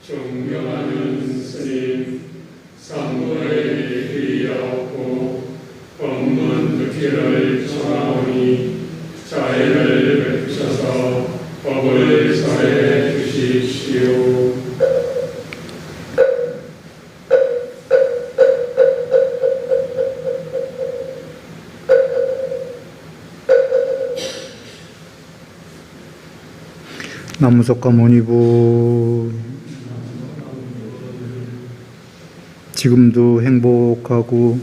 존경하는 스님, 삼보에 의하옵고 법문 듣기를 청하오니 자애를 베푸셔서 법을 설해 주십시오. 남무석가 모니부 지금도 행복하고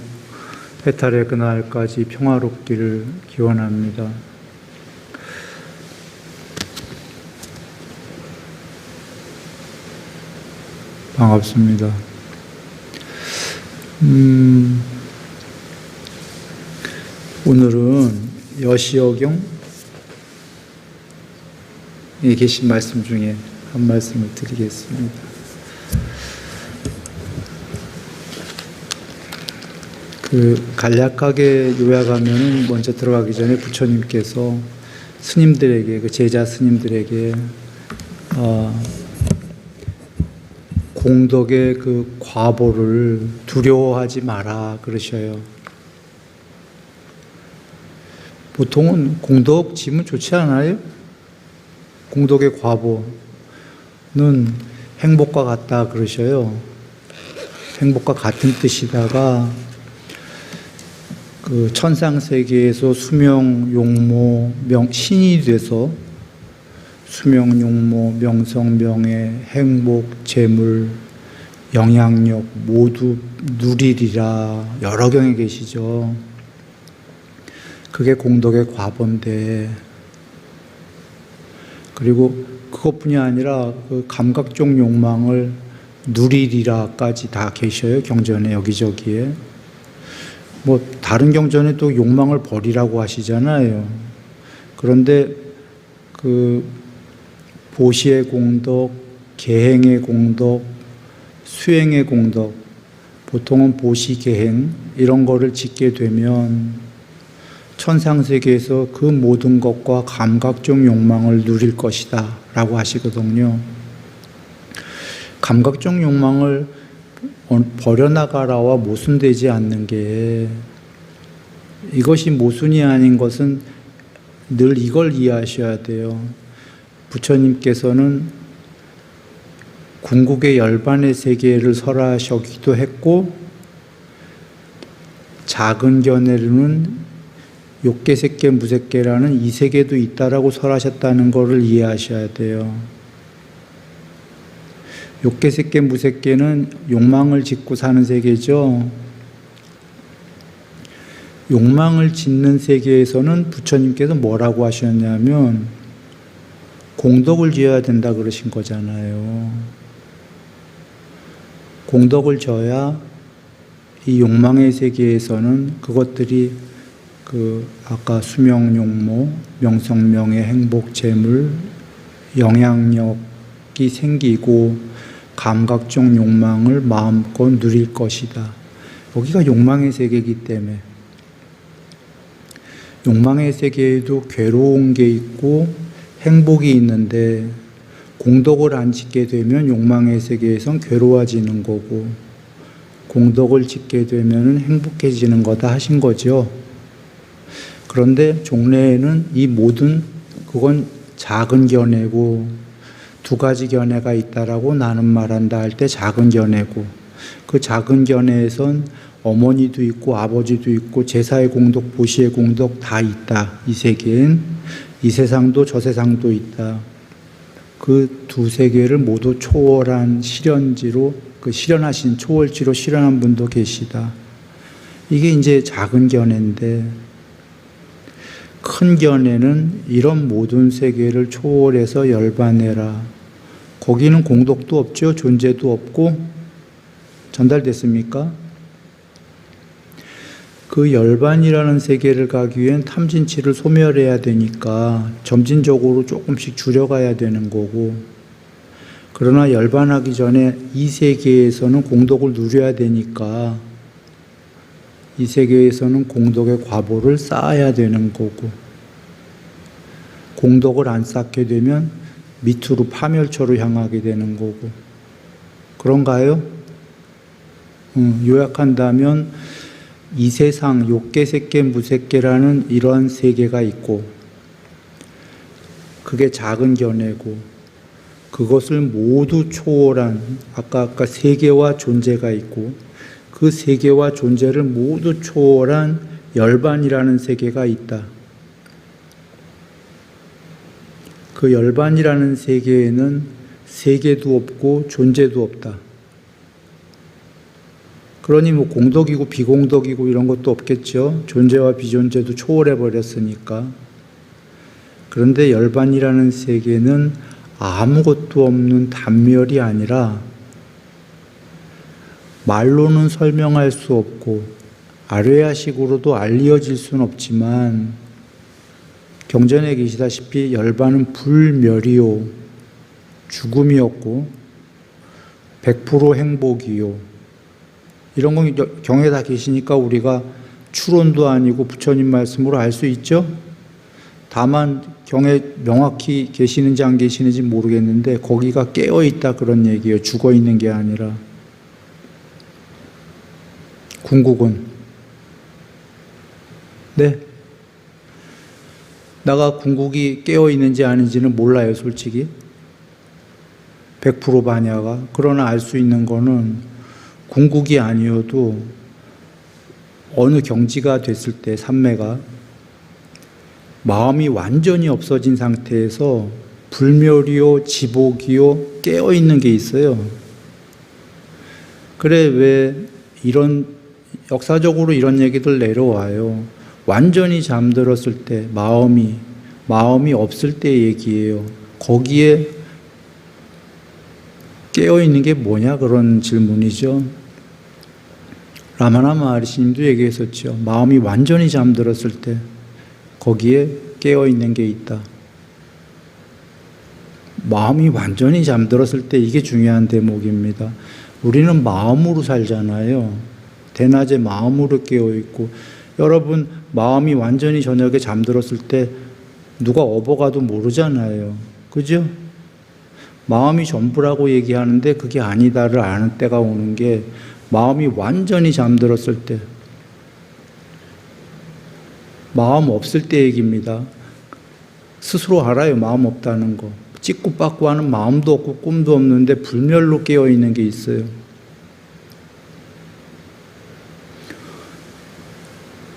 해탈의 그날까지 평화롭기를 기원합니다. 반갑습니다. 오늘은 여시어경에 계신 말씀 중에 한 말씀을 드리겠습니다. 간략하게 요약하면 먼저 들어가기 전에 부처님께서 스님들에게, 제자 스님들에게 공덕의 과보를 두려워하지 마라 그러셔요. 보통은 공덕 지면 좋지 않아요? 공덕의 과보는 행복과 같다 그러셔요. 행복과 같은 뜻이다가 천상세계에서 수명, 용모, 신이 돼서 수명, 용모, 명성, 명예, 행복, 재물, 영향력 모두 누리리라 여러 경에 계시죠. 그게 공덕의 과보인데, 그리고 그것뿐이 아니라 감각적 욕망을 누리리라까지 다 계셔요. 경전에 여기저기에. 다른 경전에 또 욕망을 버리라고 하시잖아요. 그런데 보시의 공덕, 계행의 공덕, 수행의 공덕, 보통은 보시, 계행 이런 거를 짓게 되면 천상세계에서 그 모든 것과 감각적 욕망을 누릴 것이다 라고 하시거든요. 감각적 욕망을 버려나가라와 모순되지 않는 게, 이것이 모순이 아닌 것은 늘 이걸 이해하셔야 돼요. 부처님께서는 궁극의 열반의 세계를 설하셨기도 했고, 작은 견해로는 욕계, 색계, 무색계라는 이 세계도 있다라고 설하셨다는 것을 이해하셔야 돼요. 욕계, 색계, 무색계는 욕망을 짓고 사는 세계죠. 욕망을 짓는 세계에서는 부처님께서 뭐라고 하셨냐면 공덕을 지어야 된다 그러신 거잖아요. 공덕을 져야 이 욕망의 세계에서는 그것들이 아까 수명, 용모, 명성, 명예, 행복, 재물, 영향력이 생기고 감각적 욕망을 마음껏 누릴 것이다. 여기가 욕망의 세계이기 때문에, 욕망의 세계에도 괴로운 게 있고 행복이 있는데 공덕을 안 짓게 되면 욕망의 세계에선 괴로워지는 거고 공덕을 짓게 되면 행복해지는 거다 하신 거죠. 그런데 종래에는 이 모든 그건 작은 견해고 두 가지 견해가 있다라고 나는 말한다 할 때 작은 견해고, 그 작은 견해에선 어머니도 있고 아버지도 있고 제사의 공덕, 보시의 공덕 다 있다. 이 세계엔 이 세상도 저 세상도 있다. 그 두 세계를 모두 초월한 실현지로, 실현하신 초월지로 실현한 분도 계시다. 이게 이제 작은 견해인데, 큰 견해는 이런 모든 세계를 초월해서 열반해라. 거기는 공덕도 없죠. 존재도 없고. 전달됐습니까? 그 열반이라는 세계를 가기 위hen 탐진치를 소멸해야 되니까 점진적으로 조금씩 줄여가야 되는 거고, 그러나 열반하기 전에 이 세계에서는 공덕을 누려야 되니까 이 세계에서는 공덕의 과보를 쌓아야 되는 거고, 공덕을 안 쌓게 되면 밑으로 파멸처로 향하게 되는 거고, 그런가요? 요약한다면 이 세상 욕계, 색계, 무색계라는 이러한 세계가 있고 그게 작은 견해고 그것을 모두 초월한 아까 세계와 존재가 있고 그 세계와 존재를 모두 초월한 열반이라는 세계가 있다. 그 열반이라는 세계에는 세계도 없고 존재도 없다. 그러니 뭐 공덕이고 비공덕이고 이런 것도 없겠죠. 존재와 비존재도 초월해 버렸으니까. 그런데 열반이라는 세계는 아무것도 없는 단멸이 아니라 말로는 설명할 수 없고 아뢰야식으로도 알려질 수는 없지만 경전에 계시다시피 열반은 불멸이요 죽음이었고 100% 행복이요 이런 건 경에 다 계시니까 우리가 추론도 아니고 부처님 말씀으로 알 수 있죠. 다만 경에 명확히 계시는지 안 계시는지 모르겠는데 거기가 깨어있다 그런 얘기예요. 죽어있는 게 아니라. 궁극은 네. 나가 궁극이 깨어있는지 아닌지는 몰라요, 솔직히. 100% 반야가. 그러나 알 수 있는 거는 궁극이 아니어도 어느 경지가 됐을 때 삼매가 마음이 완전히 없어진 상태에서 불멸이요, 지복이요, 깨어있는 게 있어요. 그래, 왜 역사적으로 이런 얘기들 내려와요. 완전히 잠들었을 때, 마음이 없을 때 얘기예요. 거기에 깨어있는 게 뭐냐? 그런 질문이죠. 라마나 마하리시님도 얘기했었죠. 마음이 완전히 잠들었을 때, 거기에 깨어있는 게 있다. 마음이 완전히 잠들었을 때 이게 중요한 대목입니다. 우리는 마음으로 살잖아요. 대낮에 마음으로 깨어있고 여러분 마음이 완전히 저녁에 잠들었을 때 누가 업어가도 모르잖아요. 그죠? 마음이 전부라고 얘기하는데 그게 아니다를 아는 때가 오는 게 마음이 완전히 잠들었을 때 마음 없을 때 얘기입니다. 스스로 알아요. 마음 없다는 거. 찍고 빠꾸 하는 마음도 없고 꿈도 없는데 불멸로 깨어있는 게 있어요.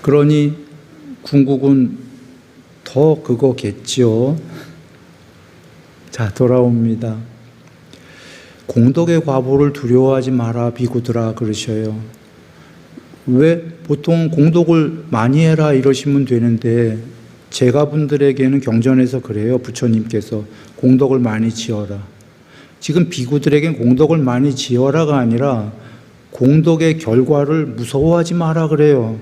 그러니 궁극은 더 그거겠지요. 자, 돌아옵니다. 공덕의 과보를 두려워하지 마라 비구들아 그러셔요. 왜 보통 공덕을 많이 해라 이러시면 되는데 제가분들에게는 경전에서 그래요. 부처님께서 공덕을 많이 지어라. 지금 비구들에겐 공덕을 많이 지어라가 아니라 공덕의 결과를 무서워하지 마라 그래요.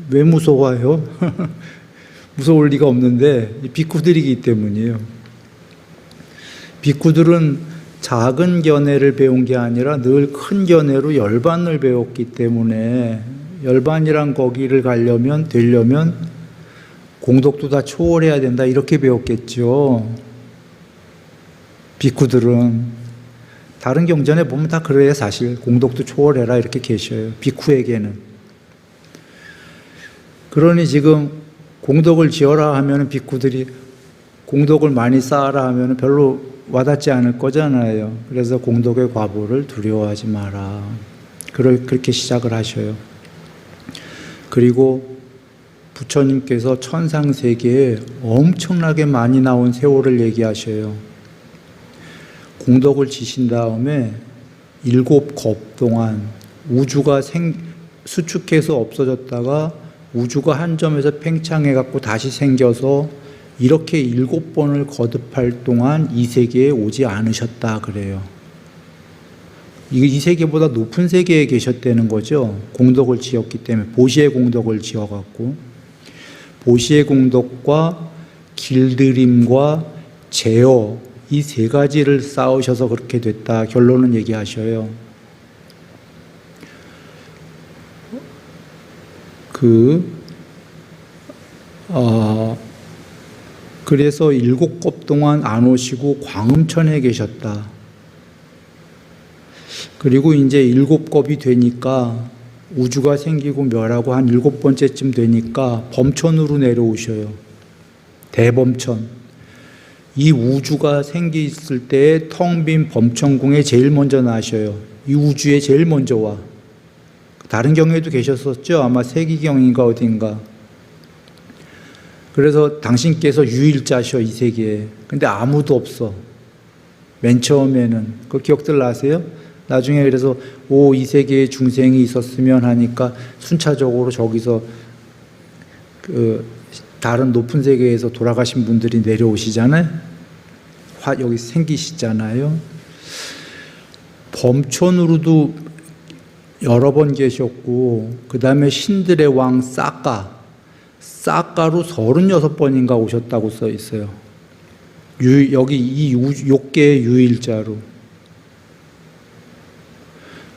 왜 무서워해요? 무서울 리가 없는데 비구들이기 때문이에요. 비구들은 작은 견해를 배운 게 아니라 늘 큰 견해로 열반을 배웠기 때문에 열반이란 거기를 되려면 공덕도 다 초월해야 된다 이렇게 배웠겠죠. 비쿠들은 다른 경전에 보면 다 그래요. 사실 공덕도 초월해라 이렇게 계셔요. 비쿠에게는. 그러니 지금 공덕을 지어라 하면 비쿠들이 공덕을 많이 쌓아라 하면 별로 와닿지 않을 거잖아요. 그래서 공덕의 과보를 두려워하지 마라. 그렇게 시작을 하셔요. 그리고 부처님께서 천상세계에 엄청나게 많이 나온 세월을 얘기하셔요. 공덕을 지신 다음에 7겁 동안 우주가 수축해서 없어졌다가 우주가 한 점에서 팽창해갖고 다시 생겨서 이렇게 7번을 거듭할 동안 이 세계에 오지 않으셨다 그래요. 이 세계보다 높은 세계에 계셨다는 거죠. 공덕을 지었기 때문에 보시의 공덕을 지어갖고 보시의 공덕과 길들임과 제어 이 세 가지를 쌓으셔서 그렇게 됐다. 결론은 얘기하셔요. 그래서 7겁 동안 안 오시고 광음천에 계셨다. 그리고 이제 7겁이 되니까 우주가 생기고 멸하고 한 7번째쯤 되니까 범천으로 내려오셔요. 대범천. 이 우주가 생겼을 때 텅 빈 범천궁에 제일 먼저 나셔요. 이 우주에 제일 먼저 와. 다른 경에도 계셨었죠? 아마 세기경인가 어딘가. 그래서 당신께서 유일자셔, 이 세계에. 근데 아무도 없어. 맨 처음에는. 그 기억들 나세요? 나중에 그래서 이 세계에 중생이 있었으면 하니까 순차적으로 저기서 다른 높은 세계에서 돌아가신 분들이 내려오시잖아요. 여기 생기시잖아요. 범천으로도 여러 번 계셨고, 그 다음에 신들의 왕 싹가로 36번인가 오셨다고 써 있어요. 여기 이 욕계의 유일자로.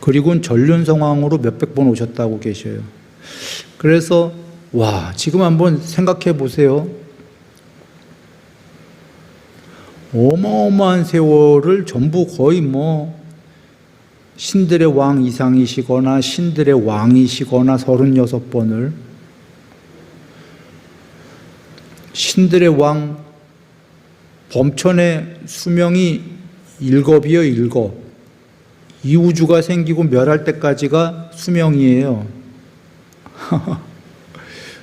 그리고는 전륜성왕으로 몇백 번 오셨다고 계셔요. 그래서 지금 한번 생각해 보세요. 어마어마한 세월을 전부 거의 신들의 왕 이상이시거나 신들의 왕이시거나 36번을, 신들의 왕 범천의 수명이 7이요, 7. 이 우주가 생기고 멸할 때까지가 수명이에요.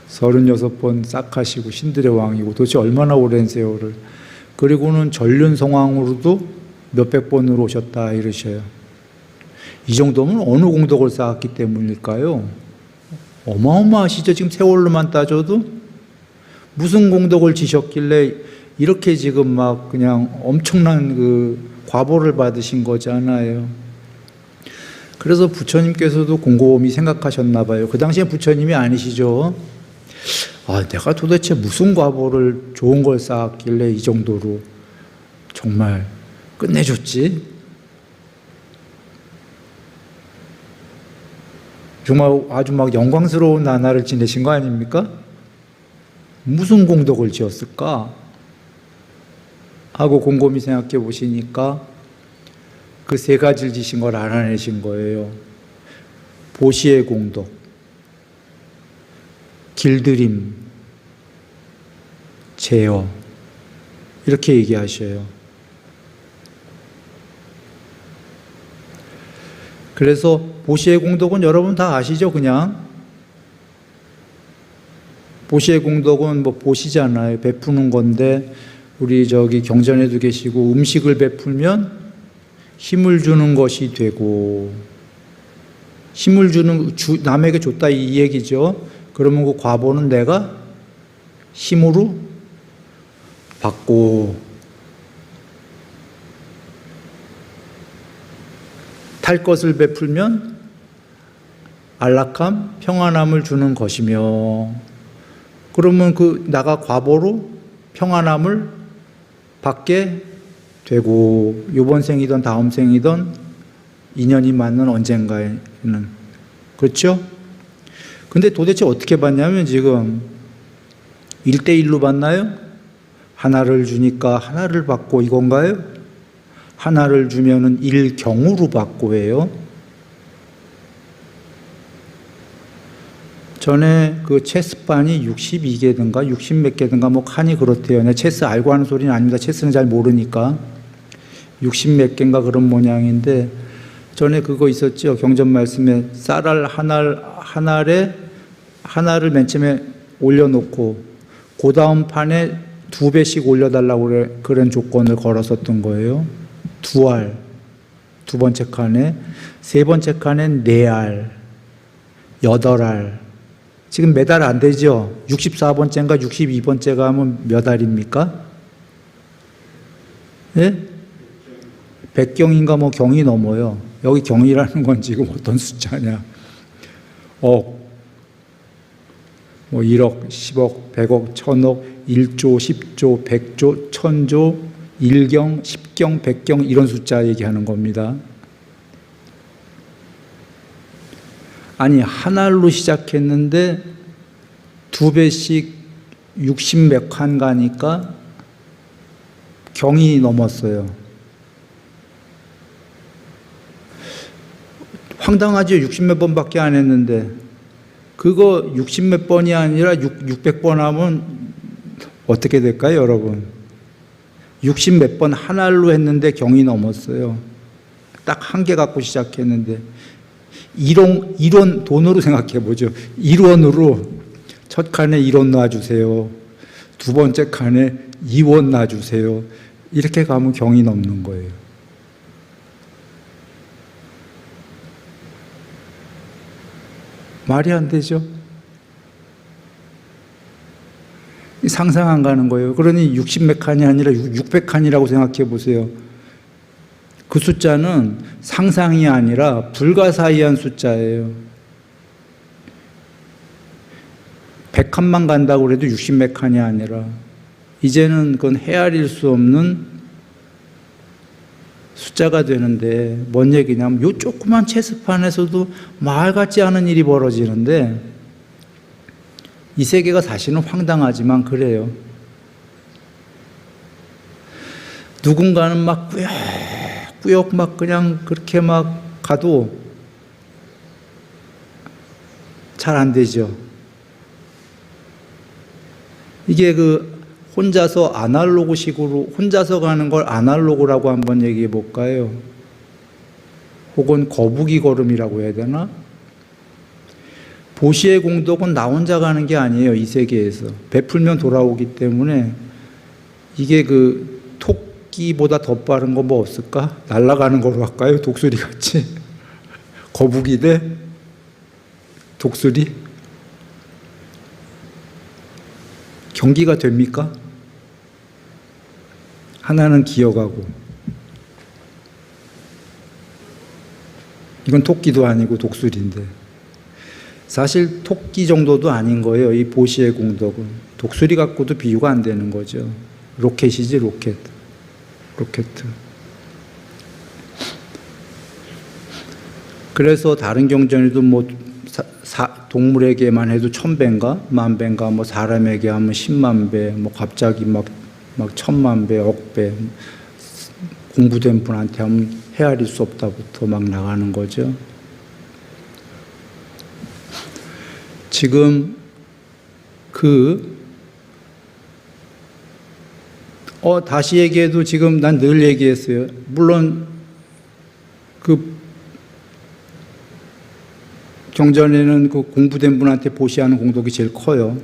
36번 싹 하시고 신들의 왕이고 도대체 얼마나 오랜 세월을. 그리고는 전륜성왕으로도 몇백 번으로 오셨다 이러셔요. 이 정도면 어느 공덕을 쌓았기 때문일까요? 어마어마하시죠. 지금 세월로만 따져도 무슨 공덕을 지셨길래 이렇게 지금 막 그냥 엄청난 과보를 받으신 거잖아요. 그래서 부처님께서도 곰곰이 생각하셨나 봐요. 그 당시에 부처님이 아니시죠. 내가 도대체 무슨 과보를 좋은 걸 쌓았길래 이 정도로 정말 끝내줬지? 정말 아주 막 영광스러운 나날을 지내신 거 아닙니까? 무슨 공덕을 지었을까? 하고 곰곰이 생각해 보시니까 그 3가지를 지신 걸 알아내신 거예요. 보시의 공덕, 길들임, 제어, 이렇게 얘기하셔요. 그래서 보시의 공덕은 여러분 다 아시죠? 그냥 보시의 공덕은 보시잖아요. 베푸는 건데, 우리 경전에도 계시고, 음식을 베풀면 힘을 주는 것이 되고, 힘을 남에게 줬다 이 얘기죠. 그러면 그 과보는 내가 힘으로 받고, 탈 것을 베풀면 안락함, 평안함을 주는 것이며, 그러면 나가 과보로 평안함을 받게 되고, 이번 생이든 다음 생이든 인연이 맞는 언젠가에는. 그렇죠? 근데 도대체 어떻게 받냐면 지금 1대1로 받나요? 하나를 주니까 하나를 받고 이건가요? 하나를 주면은 1경으로 받고 해요. 전에 체스판이 62개든가 60몇 개든가 칸이 그렇대요. 내 체스 알고 하는 소리는 아닙니다. 체스는 잘 모르니까. 60몇 개인가 그런 모양인데, 전에 그거 있었죠. 경전 말씀에 쌀알 하나를 맨 처음에 올려놓고 그 다음 판에 2배씩 올려달라고 그런 조건을 걸었었던 거예요. 2알, 두 번째 칸에, 세 번째 칸엔 4알, 8알. 지금 몇 알 안 되죠? 64번째인가 62번째가 하면 몇 알입니까? 예? 100경인가 경이 넘어요. 여기 경이라는 건 지금 어떤 숫자냐? 1억, 10억, 100억, 1000억, 1조, 10조, 100조, 1000조, 1경, 10경, 100경 이런 숫자 얘기하는 겁니다. 아니, 하나로 시작했는데 2배씩 60몇 칸 가니까 경이 넘었어요. 황당하죠. 60몇 번밖에 안 했는데. 그거 60몇 번이 아니라 600번 하면 어떻게 될까요, 여러분? 60몇 번 한 알로 했는데 경이 넘었어요. 딱 한 개 갖고 시작했는데. 이론 돈으로 생각해 보죠. 1원으로 첫 칸에 1원 놔주세요. 두 번째 칸에 2원 놔주세요. 이렇게 가면 경이 넘는 거예요. 말이 안 되죠? 상상 안 가는 거예요. 그러니 60몇 칸이 아니라 600칸이라고 생각해 보세요. 그 숫자는 상상이 아니라 불가사의한 숫자예요. 100칸만 간다고 해도 60몇 칸이 아니라 이제는 그건 헤아릴 수 없는 숫자가 되는데 뭔 얘기냐면 요 조그만 체스판에서도 말 같지 않은 일이 벌어지는데 이 세계가 사실은 황당하지만 그래요. 누군가는 막 꾸역꾸역 막 그냥 그렇게 막 가도 잘 안 되죠. 이게 혼자서 아날로그식으로 혼자서 가는 걸 아날로그라고 한번 얘기해 볼까요? 혹은 거북이 걸음이라고 해야 되나? 보시의 공덕은 나 혼자 가는 게 아니에요. 이 세계에서 베풀면 돌아오기 때문에 이게 토끼보다 더 빠른 거 뭐 없을까? 날아가는 거로 할까요? 독수리 같이 거북이 대 독수리 경기가 됩니까? 하나는 기어가고 이건 토끼도 아니고 독수리인데 사실 토끼 정도도 아닌 거예요. 이 보시의 공덕은 독수리 갖고도 비유가 안 되는 거죠. 로켓이지 로켓. 그래서 다른 경전에도 동물에게만 해도 1000배인가 10,000배인가 사람에게 하면 10만 배 갑자기 막 1000만 배, 억배 공부된 분한테 하면 헤아릴 수 없다부터 막 나가는 거죠. 지금 다시 얘기해도 지금 난 늘 얘기했어요. 물론 경전에는 공부된 분한테 보시하는 공덕이 제일 커요.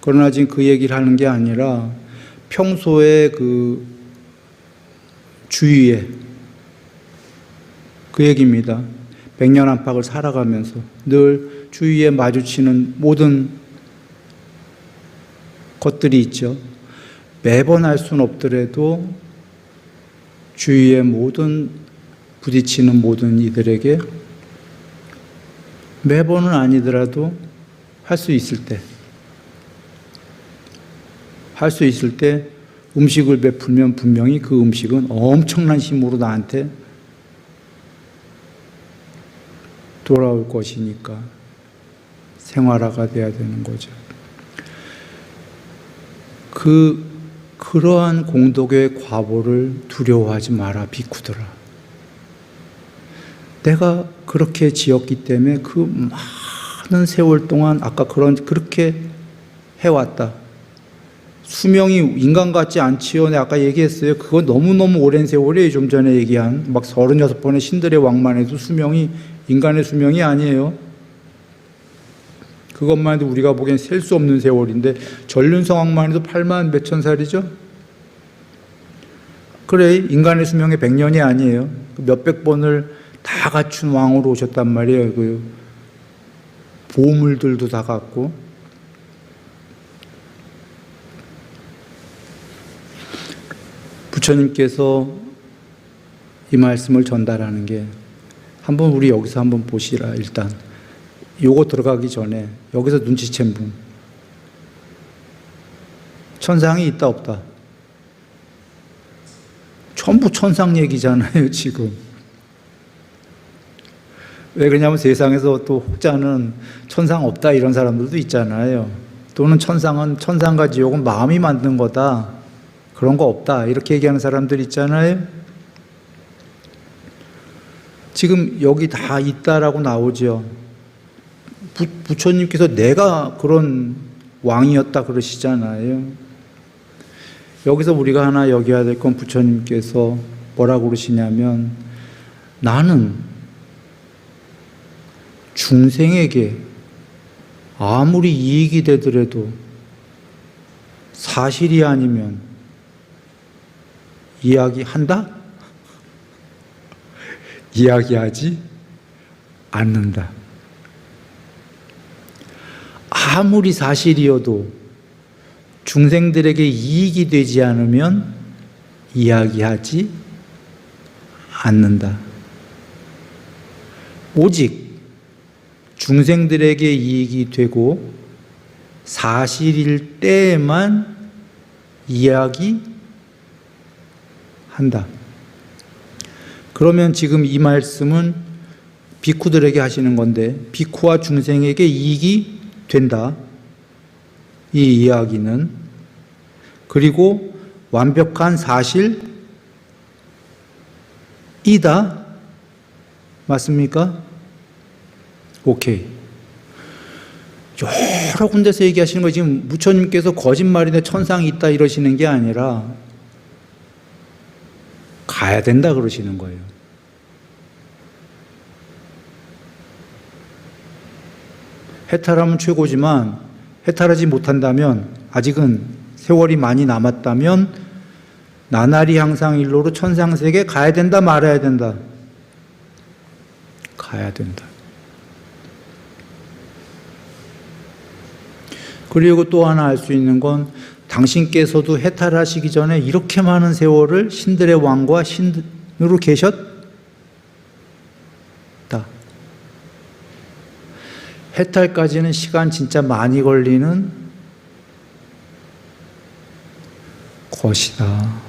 그러나 지금 그 얘기를 하는 게 아니라 평소에 주위에 그 얘기입니다. 백년 안팎을 살아가면서 늘 주위에 마주치는 모든 것들이 있죠. 매번 할 수는 없더라도 주위에 부딪히는 모든 이들에게 매번은 아니더라도 할 수 있을 때 음식을 베풀면 분명히 그 음식은 엄청난 힘으로 나한테 돌아올 것이니까 생활화가 돼야 되는 거죠. 그러한 공덕의 과보를 두려워하지 마라, 비쿠들아. 내가 그렇게 지었기 때문에 그 많은 세월 동안 아까 그렇게 해왔다. 수명이 인간 같지 않지요. 내가 아까 얘기했어요. 그거 너무너무 오랜 세월이에요. 좀 전에 얘기한 36번의 신들의 왕만 해도 수명이 인간의 수명이 아니에요. 그것만 해도 우리가 보기엔 셀 수 없는 세월인데 전륜성왕만 해도 8만 몇천 살이죠. 그래, 인간의 수명이 100년이 아니에요. 몇백 번을 다 갖춘 왕으로 오셨단 말이에요. 보물들도 다 갖고. 부처님께서 이 말씀을 전달하는 게 한번 우리 여기서 한번 보시라. 일단 요거 들어가기 전에 여기서 눈치챈 분, 천상이 있다 없다? 전부 천상 얘기잖아요 지금. 왜 그러냐면 세상에서 또 혹자는 천상 없다 이런 사람들도 있잖아요. 또는 천상과 지옥은 마음이 만든 거다, 그런 거 없다 이렇게 얘기하는 사람들 있잖아요. 지금 여기 다 있다라고 나오죠. 부처님께서 내가 그런 왕이었다 그러시잖아요. 여기서 우리가 하나 여겨야 될 건 부처님께서 뭐라고 그러시냐면 나는 중생에게 아무리 이익이 되더라도 사실이 아니면 이야기한다? 이야기하지 않는다. 아무리 사실이어도 중생들에게 이익이 되지 않으면 이야기하지 않는다. 오직 중생들에게 이익이 되고 사실일 때에만 이야기한다. 그러면 지금 이 말씀은 비쿠들에게 하시는 건데 비쿠와 중생에게 이익이 된다. 이 이야기는. 그리고 완벽한 사실이다. 맞습니까? 오케이. 여러 군데서 얘기하시는 거 지금 부처님께서 거짓말인데 천상이 있다 이러시는 게 아니라 가야 된다 그러시는 거예요. 해탈하면 최고지만 해탈하지 못한다면 아직은 세월이 많이 남았다면 나날이 항상 일로로 천상세계 가야 된다 말아야 된다. 가야 된다. 그리고 또 하나 알 수 있는 건 당신께서도 해탈하시기 전에 이렇게 많은 세월을 신들의 왕과 신으로 계셨다. 해탈까지는 시간 진짜 많이 걸리는 것이다.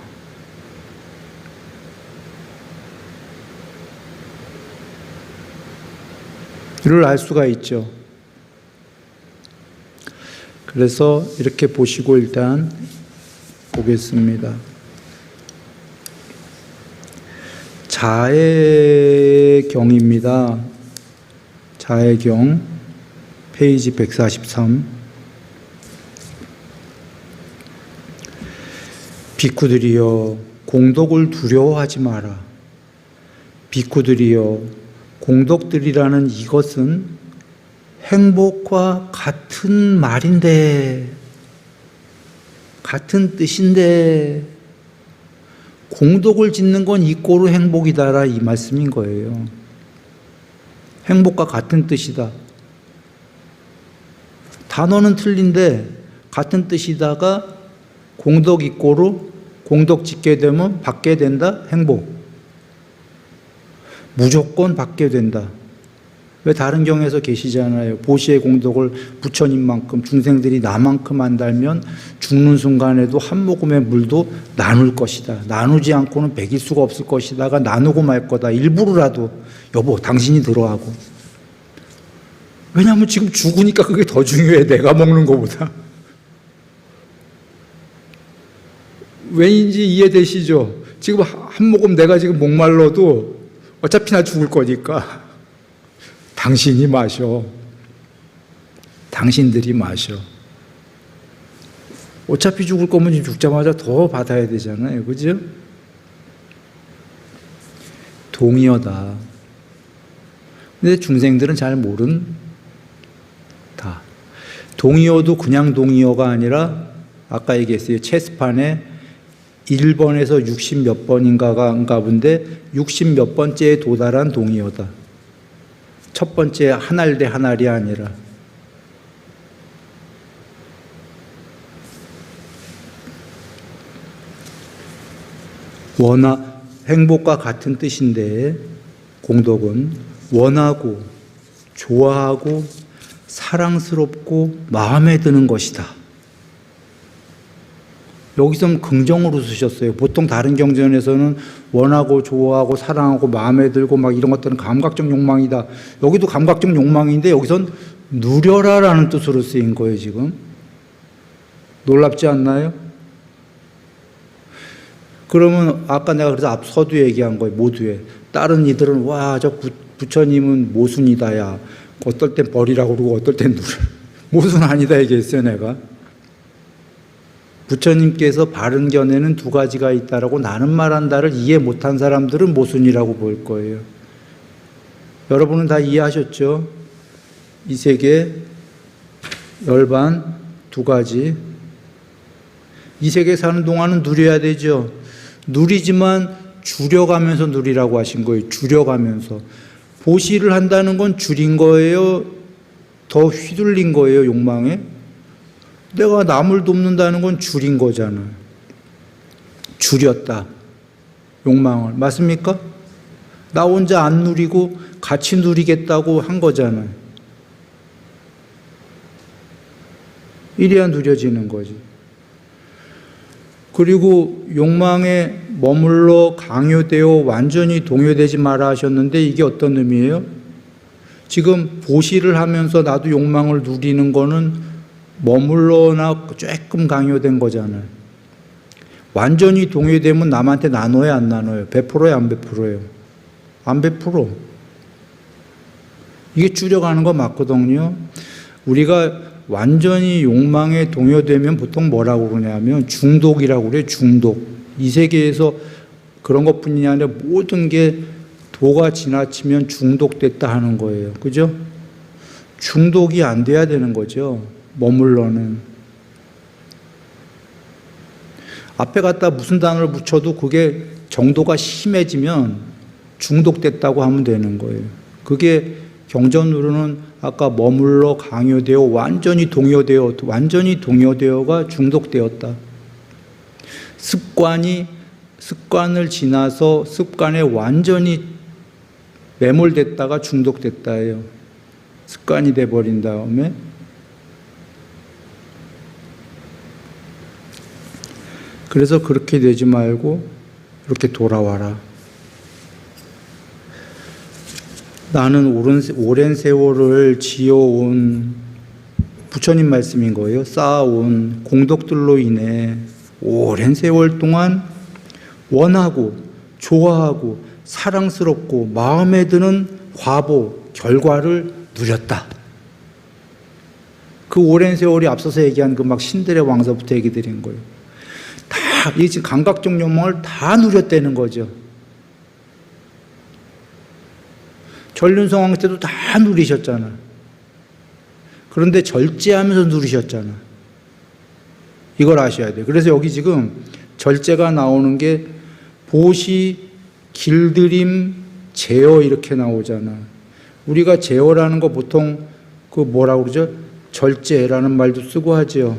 이를 알 수가 있죠. 그래서 이렇게 보시고 일단 보겠습니다. 자애경입니다. 자애경 페이지 143. 비쿠들이여 공덕을 두려워하지 마라. 비쿠들이여 공덕들이라는 이것은 행복과 같은 말인데, 같은 뜻인데, 공덕을 짓는 건 이꼬로 행복이다라 이 말씀인 거예요. 행복과 같은 뜻이다. 단어는 틀린데 같은 뜻이다가 공덕 이꼬로 공덕 짓게 되면 받게 된다. 행복. 무조건 받게 된다. 왜 다른 경에서 계시잖아요. 보시의 공덕을 부처님만큼 중생들이 나만큼 안 달면 죽는 순간에도 한 모금의 물도 나눌 것이다. 나누지 않고는 배길 수가 없을 것이다가 나누고 말 거다. 일부러라도 여보 당신이 들어하고. 왜냐하면 지금 죽으니까 그게 더 중요해. 내가 먹는 것보다. 왜인지 이해되시죠? 지금 한 모금 내가 지금 목말라도 어차피 나 죽을 거니까 당신이 마셔. 당신들이 마셔. 어차피 죽을 거면 죽자마자 더 받아야 되잖아요. 그죠? 동의어다. 근데 중생들은 잘 모른다. 동의어도 그냥 동의어가 아니라 아까 얘기했어요. 체스판에 1번에서 60 몇 번인가가 본데 60 몇 번째에 도달한 동의어다. 첫 번째 한 알 대 한 알이 아니라. 행복과 같은 뜻인데 공덕은 원하고 좋아하고 사랑스럽고 마음에 드는 것이다. 여기서는 긍정으로 쓰셨어요. 보통 다른 경전에서는 원하고 좋아하고 사랑하고 마음에 들고 막 이런 것들은 감각적 욕망이다. 여기도 감각적 욕망인데 여기선 누려라라는 뜻으로 쓰인 거예요, 지금. 놀랍지 않나요? 그러면 아까 내가 그래서 앞 서두 얘기한 거예요, 모두에. 다른 이들은 와, 저 부처님은 모순이다, 야. 어떨 땐 벌이라고 그러고 어떨 땐 누려. 모순 아니다 얘기했어요, 내가. 부처님께서 바른 견해는 두 가지가 있다라고 나는 말한다를 이해 못한 사람들은 모순이라고 볼 거예요. 여러분은 다 이해하셨죠? 이 세계, 열반, 두 가지. 이 세계 사는 동안은 누려야 되죠. 누리지만 줄여가면서 누리라고 하신 거예요. 줄여가면서. 보시를 한다는 건 줄인 거예요? 더 휘둘린 거예요, 욕망에? 내가 남을 돕는다는 건 줄인 거잖아요. 줄였다. 욕망을. 맞습니까? 나 혼자 안 누리고 같이 누리겠다고 한 거잖아요. 이래야 누려지는 거지. 그리고 욕망에 머물러 강요되어 완전히 동요되지 마라 하셨는데 이게 어떤 의미예요? 지금 보시를 하면서 나도 욕망을 누리는 거는 머물러나 조금 강요된 거잖아요. 완전히 동요되면 남한테 나눠요, 안 나눠요? 베풀어요, 안 베풀어요? 안 베풀어. 이게 줄여가는 거 맞거든요. 우리가 완전히 욕망에 동요되면 보통 뭐라고 그러냐면 중독이라고 그래요. 중독. 이 세계에서 그런 것뿐이 아니라 모든 게 도가 지나치면 중독됐다 하는 거예요. 그죠? 중독이 안 돼야 되는 거죠. 머물러는. 앞에 갖다 무슨 단어를 붙여도 그게 정도가 심해지면 중독됐다고 하면 되는 거예요. 그게 경전으로는 아까 머물러 강요되어 완전히 동요되어가 중독되었다. 습관을 지나서 습관에 완전히 매몰됐다가 중독됐다예요. 습관이 돼버린 다음에. 그래서 그렇게 되지 말고 이렇게 돌아와라. 나는 오랜 세월을 지어온 부처님 말씀인 거예요. 쌓아온 공덕들로 인해 오랜 세월 동안 원하고 좋아하고 사랑스럽고 마음에 드는 과보, 결과를 누렸다. 그 오랜 세월이 앞서서 얘기한 그 막 신들의 왕서부터 얘기 드린 거예요. 다, 이 감각적 욕망을 다 누렸다는 거죠. 전륜성왕 때도 다 누리셨잖아. 그런데 절제하면서 누리셨잖아. 이걸 아셔야 돼요. 그래서 여기 지금 절제가 나오는 게 보시, 길들임, 제어 이렇게 나오잖아. 우리가 제어라는 거 보통 그 뭐라고 그러죠? 절제라는 말도 쓰고 하죠.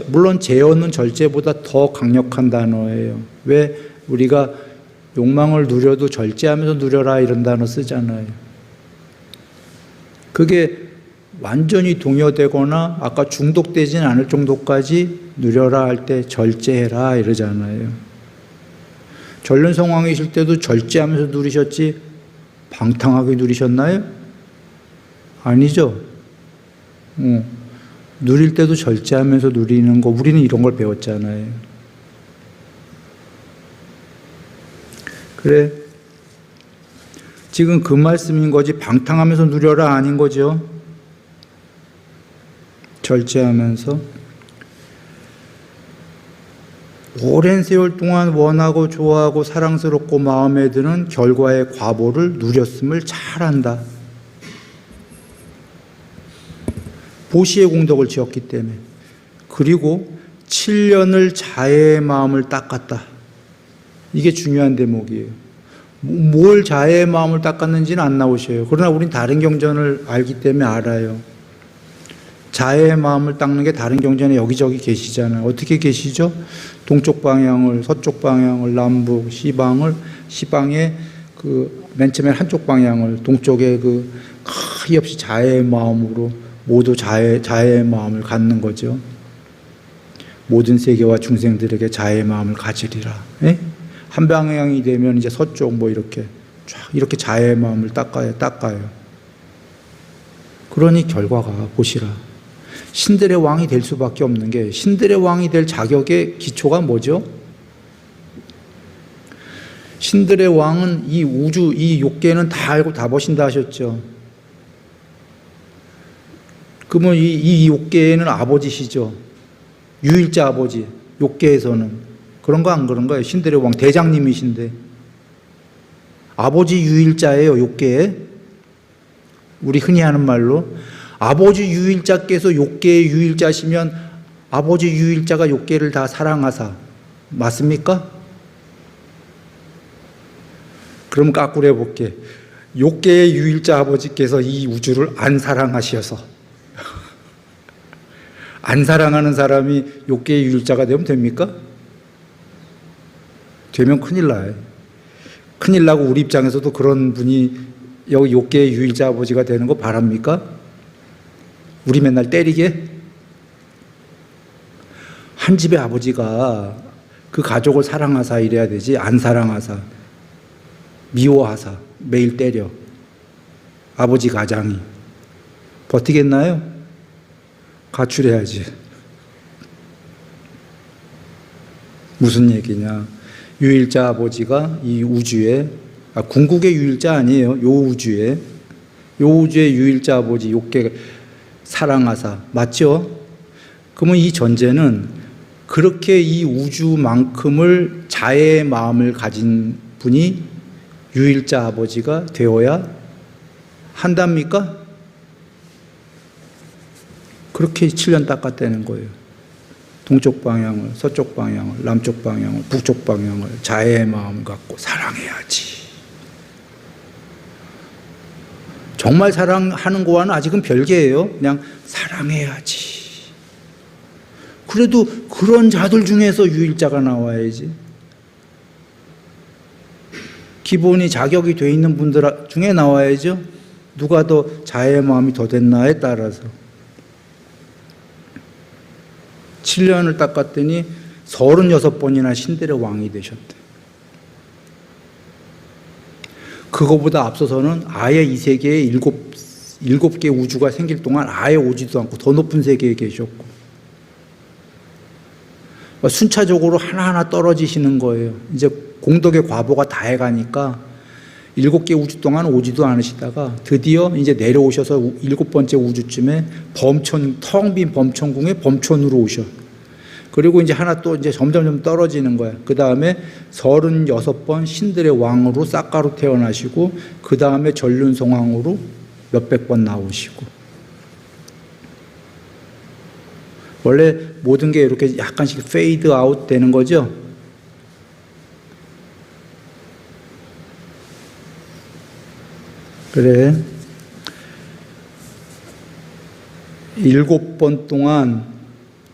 물론 제어는 절제보다 더 강력한 단어예요. 왜? 우리가 욕망을 누려도 절제하면서 누려라 이런 단어 쓰잖아요. 그게 완전히 동요되거나 아까 중독되진 않을 정도까지 누려라 할 때 절제해라 이러잖아요. 전륜성왕이실 때도 절제하면서 누리셨지 방탕하게 누리셨나요? 아니죠. 누릴 때도 절제하면서 누리는 거, 우리는 이런 걸 배웠잖아요. 그래, 지금 그 말씀인 거지 방탕하면서 누려라 아닌 거죠. 절제하면서 오랜 세월 동안 원하고 좋아하고 사랑스럽고 마음에 드는 결과의 과보를 누렸음을 잘 안다. 보시의 공덕을 지었기 때문에. 그리고 7년을 자애의 마음을 닦았다. 이게 중요한 대목이에요. 뭘 자애의 마음을 닦았는지는 안 나오셔요. 그러나 우린 다른 경전을 알기 때문에 알아요. 자애의 마음을 닦는 게 다른 경전에 여기저기 계시잖아요. 어떻게 계시죠? 동쪽 방향을, 서쪽 방향을, 남북, 시방에 그 맨 처음에 한쪽 방향을, 동쪽에 그 거의 없이 자애의 마음으로 모두 자애의 마음을 갖는 거죠. 모든 세계와 중생들에게 자애의 마음을 가지리라. 예? 한 방향이 되면 이제 서쪽 뭐 이렇게 쫙 이렇게 자애의 마음을 닦아요. 그러니 결과가 보시라. 신들의 왕이 될 수밖에 없는 게, 신들의 왕이 될 자격의 기초가 뭐죠? 신들의 왕은 이 우주, 이 욕계는 다 알고 다 보신다 하셨죠. 그러면 이 욕계에는 아버지시죠. 유일자 아버지, 욕계에서는. 그런 거 안 그런 거예요? 신들의 왕 대장님이신데. 아버지 유일자예요, 욕계에. 우리 흔히 하는 말로. 아버지 유일자께서 욕계의 유일자시면 아버지 유일자가 욕계를 다 사랑하사. 맞습니까? 그럼 까꾸려 볼게. 욕계의 유일자 아버지께서 이 우주를 안 사랑하셔서 안 사랑하는 사람이 욕계의 유일자가 되면 됩니까? 되면 큰일 나요. 큰일 나고 우리 입장에서도 그런 분이 여기 욕계의 유일자 아버지가 되는 거 바랍니까? 우리 맨날 때리게? 한 집의 아버지가 그 가족을 사랑하사 이래야 되지, 안 사랑하사 미워하사 매일 때려. 아버지 가장이 버티겠나요? 가출해야지. 무슨 얘기냐? 유일자 아버지가 이 우주에, 궁극의 유일자 아니에요. 요 우주의 유일자 아버지 욕계 사랑하사. 맞죠? 그러면 이 전제는 그렇게 이 우주만큼을 자애의 마음을 가진 분이 유일자 아버지가 되어야 한답니까? 그렇게 7년 닦았다는 거예요. 동쪽 방향을, 서쪽 방향을, 남쪽 방향을, 북쪽 방향을 자애의 마음을 갖고 사랑해야지. 정말 사랑하는 거와는 아직은 별개예요. 그냥 사랑해야지. 그래도 그런 자들 중에서 유일자가 나와야지. 기본이 자격이 돼 있는 분들 중에 나와야죠. 누가 더 자애의 마음이 더 됐나에 따라서. 7년을 닦았더니 36번이나 신들의 왕이 되셨대. 그거보다 앞서서는 아예 이 세계에 일곱 개 우주가 생길 동안 아예 오지도 않고 더 높은 세계에 계셨고, 순차적으로 하나하나 떨어지시는 거예요. 이제 공덕의 과보가 다 해가니까 7개 우주 동안 오지도 않으시다가 드디어 이제 내려오셔서 7번째 우주쯤에 텅 빈 범천궁에 범천으로 오셔. 그리고 이제 하나 또 이제 점점 떨어지는 거야. 그 다음에 36번 신들의 왕으로 싹가로 태어나시고, 그 다음에 전륜성왕으로 몇백 번 나오시고. 원래 모든 게 이렇게 약간씩 페이드 아웃 되는 거죠. 그래. 7번 동안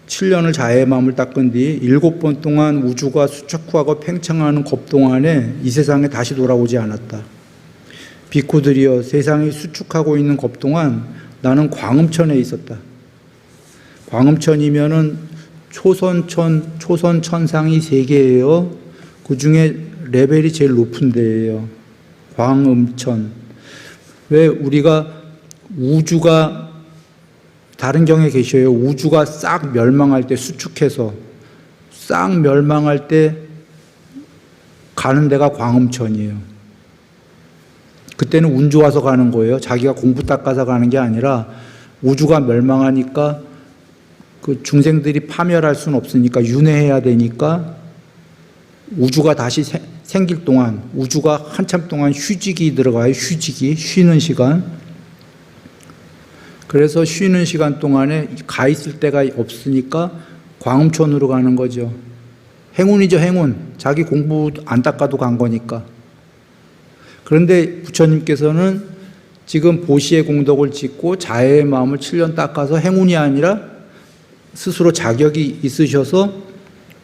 7년을 자애의 마음을 닦은 뒤 7번 동안 우주가 수척후하고 팽창하는 겁 동안에 이 세상에 다시 돌아오지 않았다. 비쿠들이여, 세상이 수축하고 있는 겁 동안 나는 광음천에 있었다. 광음천이면은 초선천상이 3개예요. 그 중에 레벨이 제일 높은 데예요. 광음천. 왜 우리가 우주가, 다른 경에 계셔요. 우주가 싹 멸망할 때, 수축해서 싹 멸망할 때 가는 데가 광음천이에요. 그때는 운 좋아서 가는 거예요. 자기가 공부 닦아서 가는 게 아니라 우주가 멸망하니까 그 중생들이 파멸할 수는 없으니까 윤회해야 되니까 우주가 다시 생길 동안, 우주가 한참 동안 휴직이 들어가요. 휴직이, 쉬는 시간. 그래서 쉬는 시간 동안에 가 있을 데가 없으니까 광음천으로 가는 거죠. 행운이죠, 행운. 자기 공부 안 닦아도 간 거니까. 그런데 부처님께서는 지금 보시의 공덕을 짓고 자애의 마음을 7년 닦아서 행운이 아니라 스스로 자격이 있으셔서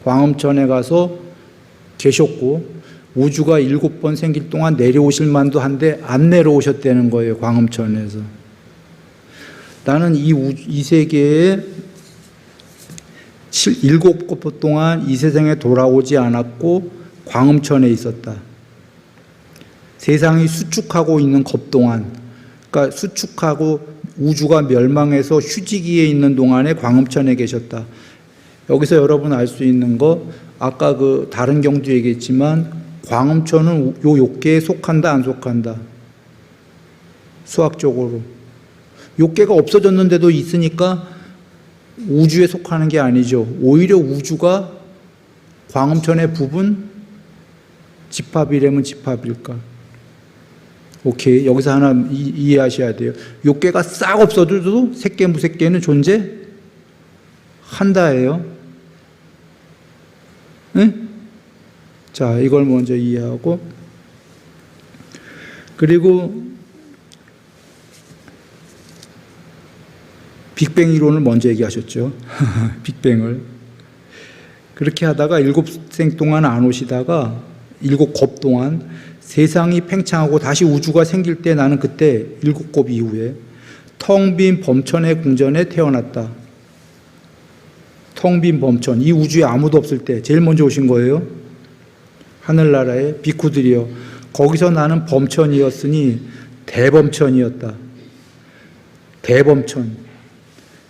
광음천에 가서 계셨고, 우주가 7번 생길 동안 내려오실 만도 한데 안 내려오셨다는 거예요. 광음천에서. 나는 이 세계에 7번 동안 이 세상에 돌아오지 않았고 광음천에 있었다. 세상이 수축하고 있는 겁 동안, 그러니까 수축하고 우주가 멸망해서 휴지기에 있는 동안에 광음천에 계셨다. 여기서 여러분 알 수 있는 거, 아까 그 다른 경도 얘기했지만 광음천은 요 욕계에 속한다, 안 속한다? 수학적으로. 욕계가 없어졌는데도 있으니까 우주에 속하는 게 아니죠. 오히려 우주가 광음천의 부분 집합이라면 집합일까? 오케이. 여기서 하나 이해하셔야 돼요. 욕계가 싹 없어져도 색계, 무색계는 존재한다예요. 응? 자, 이걸 먼저 이해하고, 그리고 빅뱅 이론을 먼저 얘기하셨죠. 빅뱅을. 그렇게 하다가 7생 동안 안 오시다가 7곱 동안 세상이 팽창하고 다시 우주가 생길 때 나는 그때 7곱 이후에 텅 빈 범천의 궁전에 태어났다. 텅 빈 범천, 이 우주에 아무도 없을 때 제일 먼저 오신 거예요. 하늘나라의 비쿠들이요. 거기서 나는 범천이었으니 대범천이었다. 대범천.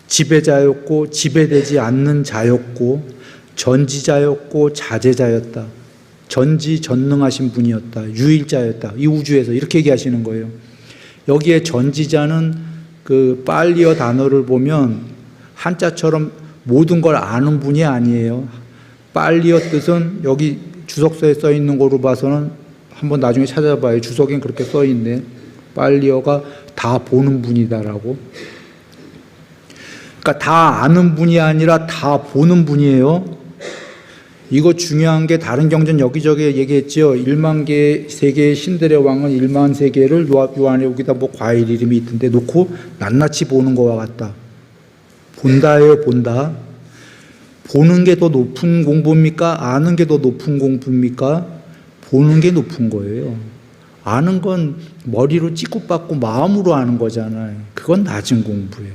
지배자였고 지배되지 않는 자였고 전지자였고 자제자였다. 전지전능하신 분이었다. 유일자였다. 이 우주에서 이렇게 얘기하시는 거예요. 여기에 전지자는 그 빨리어 단어를 보면 한자처럼 모든 걸 아는 분이 아니에요. 빨리어 뜻은 여기 주석서에 써 있는 거로 봐서는 한번 나중에 찾아봐요. 주석엔 그렇게 써 있네. 빨리어가 다 보는 분이다라고. 그러니까 다 아는 분이 아니라 다 보는 분이에요. 이거 중요한 게 다른 경전 여기저기 얘기했죠. 1만 개 세계의 신들의 왕은 1만 세계를 요 안에 여기다 뭐 과일 이름이 있던데 놓고 낱낱이 보는 거와 같다. 본다예요, 본다. 보는 게 더 높은 공부입니까? 아는 게 더 높은 공부입니까? 보는 게 높은 거예요. 아는 건 머리로 찍고 받고 마음으로 아는 거잖아요. 그건 낮은 공부예요.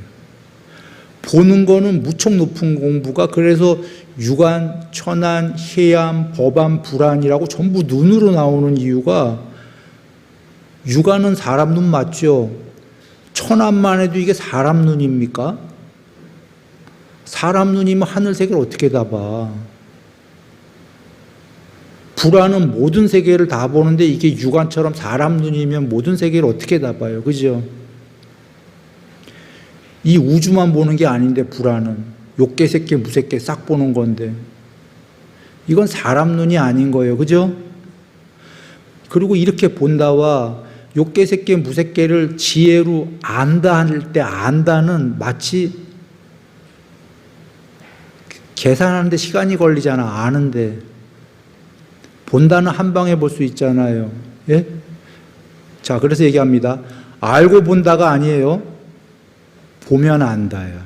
보는 거는 무척 높은 공부가, 그래서 유관, 천안, 해암, 법안, 불안이라고 전부 눈으로 나오는 이유가, 유관은 사람 눈 맞죠? 천안만 해도 이게 사람 눈입니까? 사람 눈이면 하늘 세계를 어떻게 다 봐? 불안은 모든 세계를 다 보는데 이게 유관처럼 사람 눈이면 모든 세계를 어떻게 다 봐요? 그죠? 이 우주만 보는 게 아닌데 불안은 욕계, 색계, 무색계 싹 보는 건데 이건 사람 눈이 아닌 거예요. 그죠? 그리고 이렇게 본다와 욕계, 색계, 무색계를 지혜로 안다 할 때 안다는 마치 계산하는데 시간이 걸리잖아. 아는데 본다는 한 방에 볼 수 있잖아요. 예? 자, 그래서 얘기합니다. 알고 본다가 아니에요. 보면 안다야.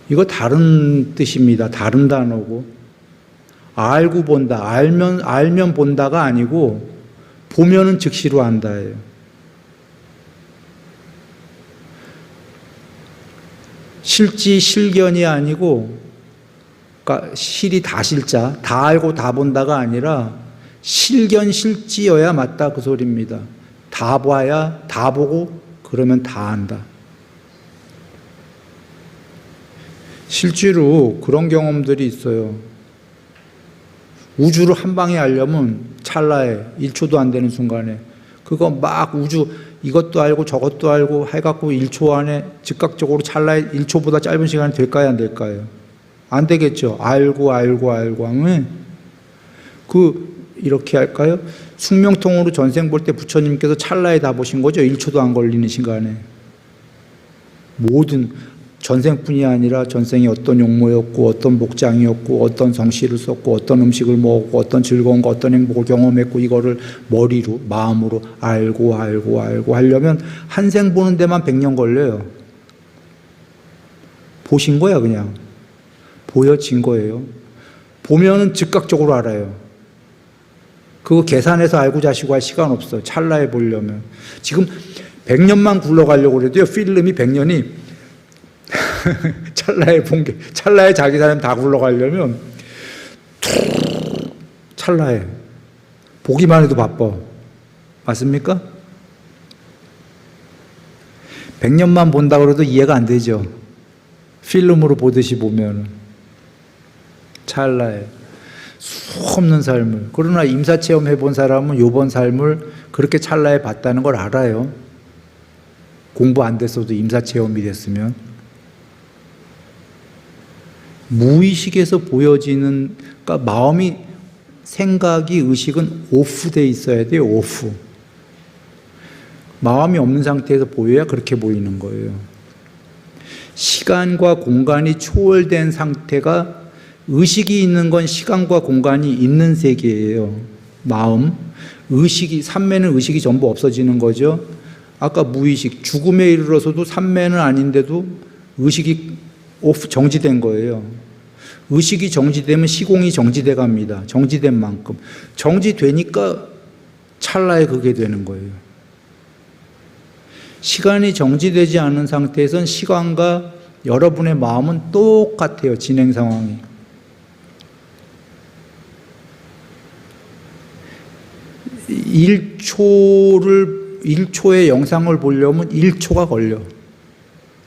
이거 다른 뜻입니다. 다른 단어고. 알고 본다. 알면 본다가 아니고 보면은 즉시로 안다예요. 실지 실견이 아니고, 그러니까 실이 다 실자, 다 알고 다 본다가 아니라 실견 실지여야 맞다 그 소리입니다. 다 봐야 다 보고 그러면 다 안다. 실제로 그런 경험들이 있어요. 우주를 한 방에 알려면 찰나에 1초도 안 되는 순간에 그거 막 우주 이것도 알고 저것도 알고 해갖고 1초 안에 즉각적으로 찰나에 1초보다 짧은 시간이 될까요, 안 될까요? 안 되겠죠. 알고 하면 이렇게 할까요? 숙명통으로 전생 볼 때 부처님께서 찰나에 다 보신 거죠. 1초도 안 걸리는 시간에. 모든 전생뿐이 아니라 전생이 어떤 용모였고 어떤 목장이었고 어떤 성씨를 썼고 어떤 음식을 먹었고 어떤 즐거움과 어떤 행복을 경험했고 이거를 머리로 마음으로 알고 하려면 한 생 보는 데만 100년 걸려요. 보신 거야 그냥. 보여진 거예요. 보면은 즉각적으로 알아요. 그거 계산해서 알고 자시고 할 시간 없어요. 찰나에 보려면. 지금 100년만 굴러가려고 그래도요. 필름이 100년이 찰나에 본 게, 찰나에 자기 사람 다 굴러가려면 찰나에 보기만 해도 바빠. 맞습니까? 100년만 본다 그래도 이해가 안 되죠. 필름으로 보듯이 보면 찰나에. 수없는 삶을. 그러나 임사체험 해본 사람은 요번 삶을 그렇게 찰나에 봤다는 걸 알아요. 공부 안 됐어도 임사체험이 됐으면. 무의식에서 보여지는, 그러니까 마음이, 생각이, 의식은 오프돼 있어야 돼요. 오프. 마음이 없는 상태에서 보여야 그렇게 보이는 거예요. 시간과 공간이 초월된 상태가, 의식이 있는 건 시간과 공간이 있는 세계예요. 마음. 의식이, 삼매는 의식이 전부 없어지는 거죠. 아까 무의식, 죽음에 이르러서도 삼매는 아닌데도 의식이 오프, 정지된 거예요. 의식이 정지되면 시공이 정지돼 갑니다. 정지된 만큼. 정지되니까 찰나에 그게 되는 거예요. 시간이 정지되지 않은 상태에선 시간과 여러분의 마음은 똑같아요. 진행 상황이. 1초의 영상을 보려면 1초가 걸려.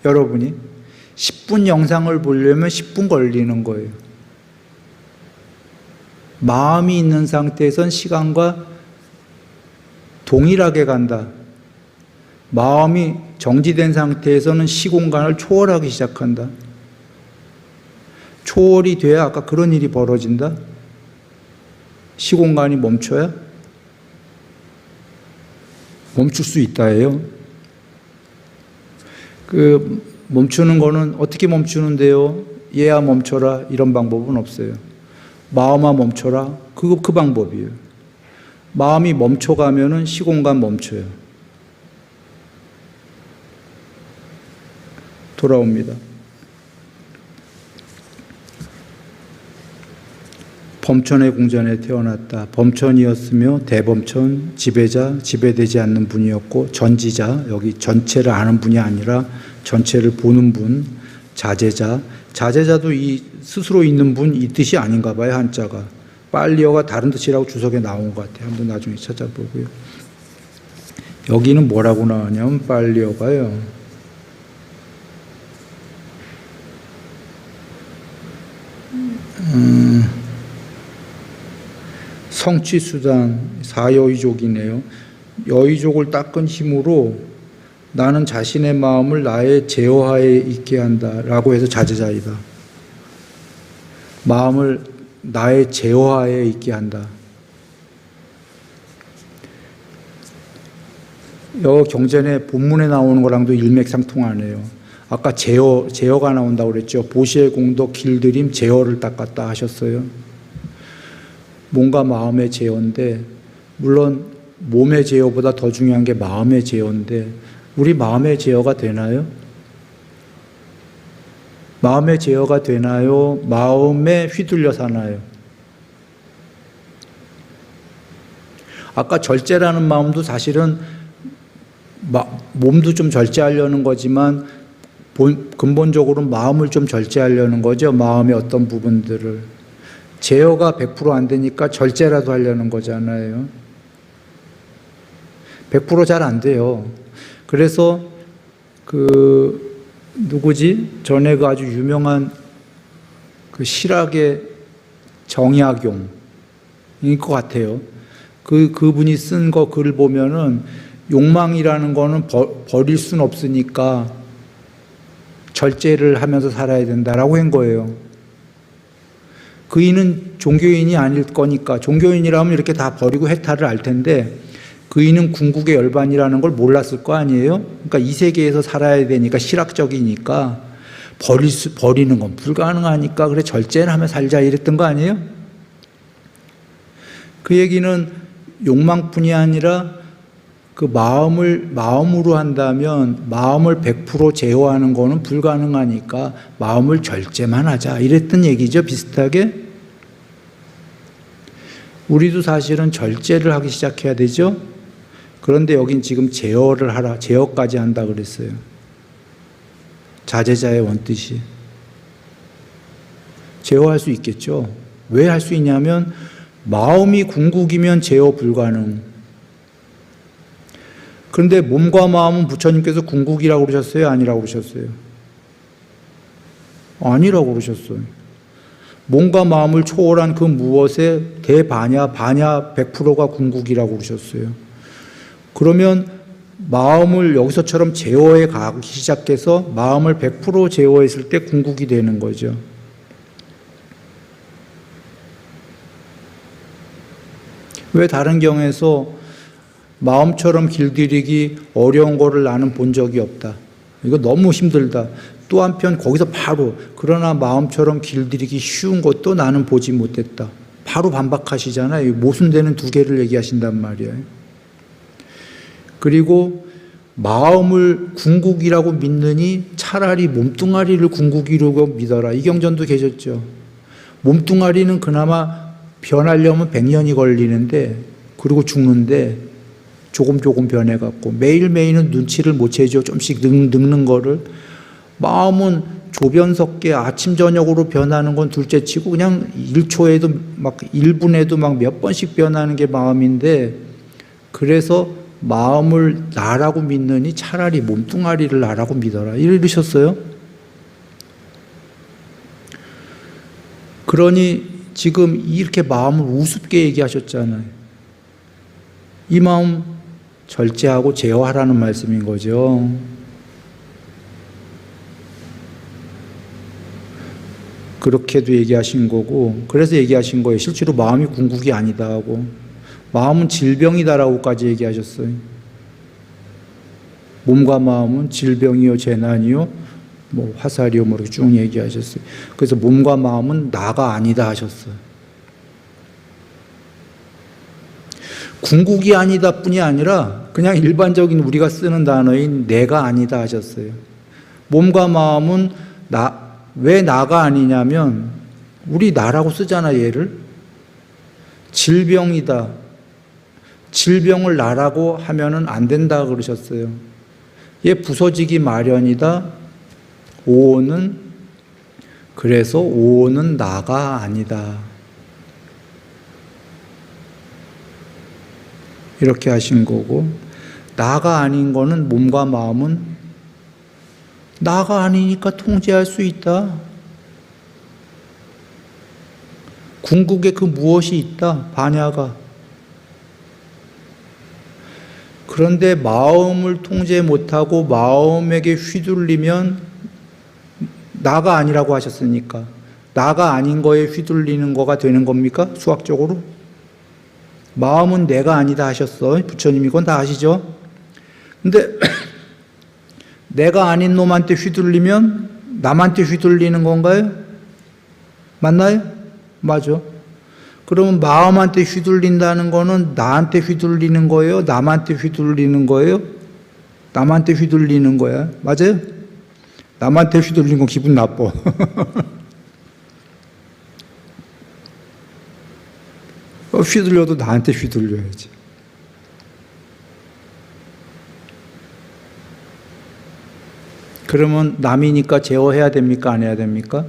여러분이 10분 영상을 보려면 10분 걸리는 거예요. 마음이 있는 상태에선 시간과 동일하게 간다. 마음이 정지된 상태에서는 시공간을 초월하기 시작한다. 초월이 돼야 아까 그런 일이 벌어진다. 시공간이 멈춰야 멈출 수 있다예요. 멈추는 거는 어떻게 멈추는데요? 얘야 멈춰라, 이런 방법은 없어요. 마음아 멈춰라, 그 방법이에요. 마음이 멈춰가면은 시공간 멈춰요. 돌아옵니다. 범천의 궁전에 태어났다. 범천이었으며 대범천, 지배자, 지배되지 않는 분이었고, 전지자, 여기 전체를 아는 분이 아니라 전체를 보는 분, 자제자. 자제자도 이 스스로 있는 분, 이 뜻이 아닌가 봐요, 한자가. 빨리어가 다른 뜻이라고 주석에 나온 것 같아요. 한번 나중에 찾아보고요. 여기는 뭐라고 나오냐면 빨리어가요. 성취수단, 사여의족이네요. 여의족을 닦은 힘으로 나는 자신의 마음을 나의 제어하에 있게 한다라고 해서 자제자이다. 마음을 나의 제어하에 있게 한다. 여기 경전에 본문에 나오는 거랑도 일맥상통하네요. 아까 제어가 나온다고 그랬죠. 보시의 공덕 길들임 제어를 닦았다 하셨어요. 몸과 마음의 제어인데, 물론 몸의 제어보다 더 중요한 게 마음의 제어인데, 우리 마음의 제어가 되나요? 마음의 제어가 되나요? 마음에 휘둘려 사나요? 아까 절제라는 마음도 사실은 몸도 좀 절제하려는 거지만 근본적으로 마음을 좀 절제하려는 거죠. 마음의 어떤 부분들을. 제어가 100% 안 되니까 절제라도 하려는 거잖아요. 100% 잘 안 돼요. 그래서 누구지? 전에 아주 유명한 실학의 정약용인 것 같아요. 그분이 쓴 글을 보면은 욕망이라는 거는 버릴 수는 없으니까 절제를 하면서 살아야 된다라고 한 거예요. 그이는 종교인이 아닐 거니까, 종교인이라면 이렇게 다 버리고 해탈을 할 텐데, 그이는 궁극의 열반이라는 걸 몰랐을 거 아니에요? 그러니까 이 세계에서 살아야 되니까, 실학적이니까 버리는 건 불가능하니까 그래 절제를 하며 살자 이랬던 거 아니에요? 그 얘기는 욕망뿐이 아니라 그 마음으로 한다면 마음을 100% 제어하는 거는 불가능하니까 마음을 절제만 하자 이랬던 얘기죠. 비슷하게. 우리도 사실은 절제를 하기 시작해야 되죠. 그런데 여긴 지금 제어를 하라, 제어까지 한다 그랬어요. 자제자의 원뜻이. 제어할 수 있겠죠. 왜 할 수 있냐면 마음이 궁극이면 제어 불가능. 그런데 몸과 마음은 부처님께서 궁극이라고 그러셨어요? 아니라고 그러셨어요? 아니라고 그러셨어요. 몸과 마음을 초월한 그 무엇의 대반야, 반야 100%가 궁극이라고 그러셨어요. 그러면 마음을 여기서처럼 제어해 가기 시작해서 마음을 100% 제어했을 때 궁극이 되는 거죠. 왜 다른 경에서 마음처럼 길들이기 어려운 거를 나는 본 적이 없다. 이거 너무 힘들다. 또 한편 거기서 바로 그러나 마음처럼 길들이기 쉬운 것도 나는 보지 못했다. 바로 반박하시잖아요. 모순되는 두 개를 얘기하신단 말이에요. 그리고 마음을 궁극이라고 믿느니 차라리 몸뚱아리를 궁극이라고 믿어라. 이경전도 계셨죠. 몸뚱아리는 그나마 변하려면 100년이 걸리는데 그리고 죽는데 조금 변해갖고 매일매일은 눈치를 못 채죠. 좀씩 늙는 거를. 마음은 조변석계 아침 저녁으로 변하는 건 둘째치고 그냥 1초에도 막 1분에도 막 몇 번씩 변하는 게 마음인데 그래서 마음을 나라고 믿느니 차라리 몸뚱아리를 나라고 믿어라. 이러셨어요. 그러니 지금 이렇게 마음을 우습게 얘기하셨잖아요. 이 마음 절제하고 제어하라는 말씀인 거죠. 그렇게도 얘기하신 거고 그래서 얘기하신 거예요. 실제로 마음이 궁극이 아니다 하고 마음은 질병이다라고까지 얘기하셨어요. 몸과 마음은 질병이요 재난이요 뭐 화살이요 뭐 이렇게 쭉 얘기하셨어요. 그래서 몸과 마음은 나가 아니다 하셨어요. 궁극이 아니다 뿐이 아니라 그냥 일반적인 우리가 쓰는 단어인 내가 아니다 하셨어요. 몸과 마음은 왜 나가 아니냐면 우리 나라고 쓰잖아 얘를. 질병이다. 질병을 나라고 하면은 안 된다 그러셨어요. 얘 부서지기 마련이다. 그래서 오온은 나가 아니다. 이렇게 하신 거고 나가 아닌 거는 몸과 마음은 나가 아니니까 통제할 수 있다. 궁극에 그 무엇이 있다. 반야가. 그런데 마음을 통제 못하고 마음에게 휘둘리면 나가 아니라고 하셨으니까 나가 아닌 거에 휘둘리는 거가 되는 겁니까? 수학적으로? 마음은 내가 아니다 하셨어. 부처님이 그건 다 아시죠? 근데 내가 아닌 놈한테 휘둘리면 남한테 휘둘리는 건가요? 맞나요? 맞아. 그러면 마음한테 휘둘린다는 거는 나한테 휘둘리는 거예요? 남한테 휘둘리는 거예요? 남한테 휘둘리는 거야. 맞아요? 남한테 휘둘리는 건 기분 나빠. 휘둘려도 나한테 휘둘려야지. 그러면 남이니까 제어해야 됩니까? 안 해야 됩니까?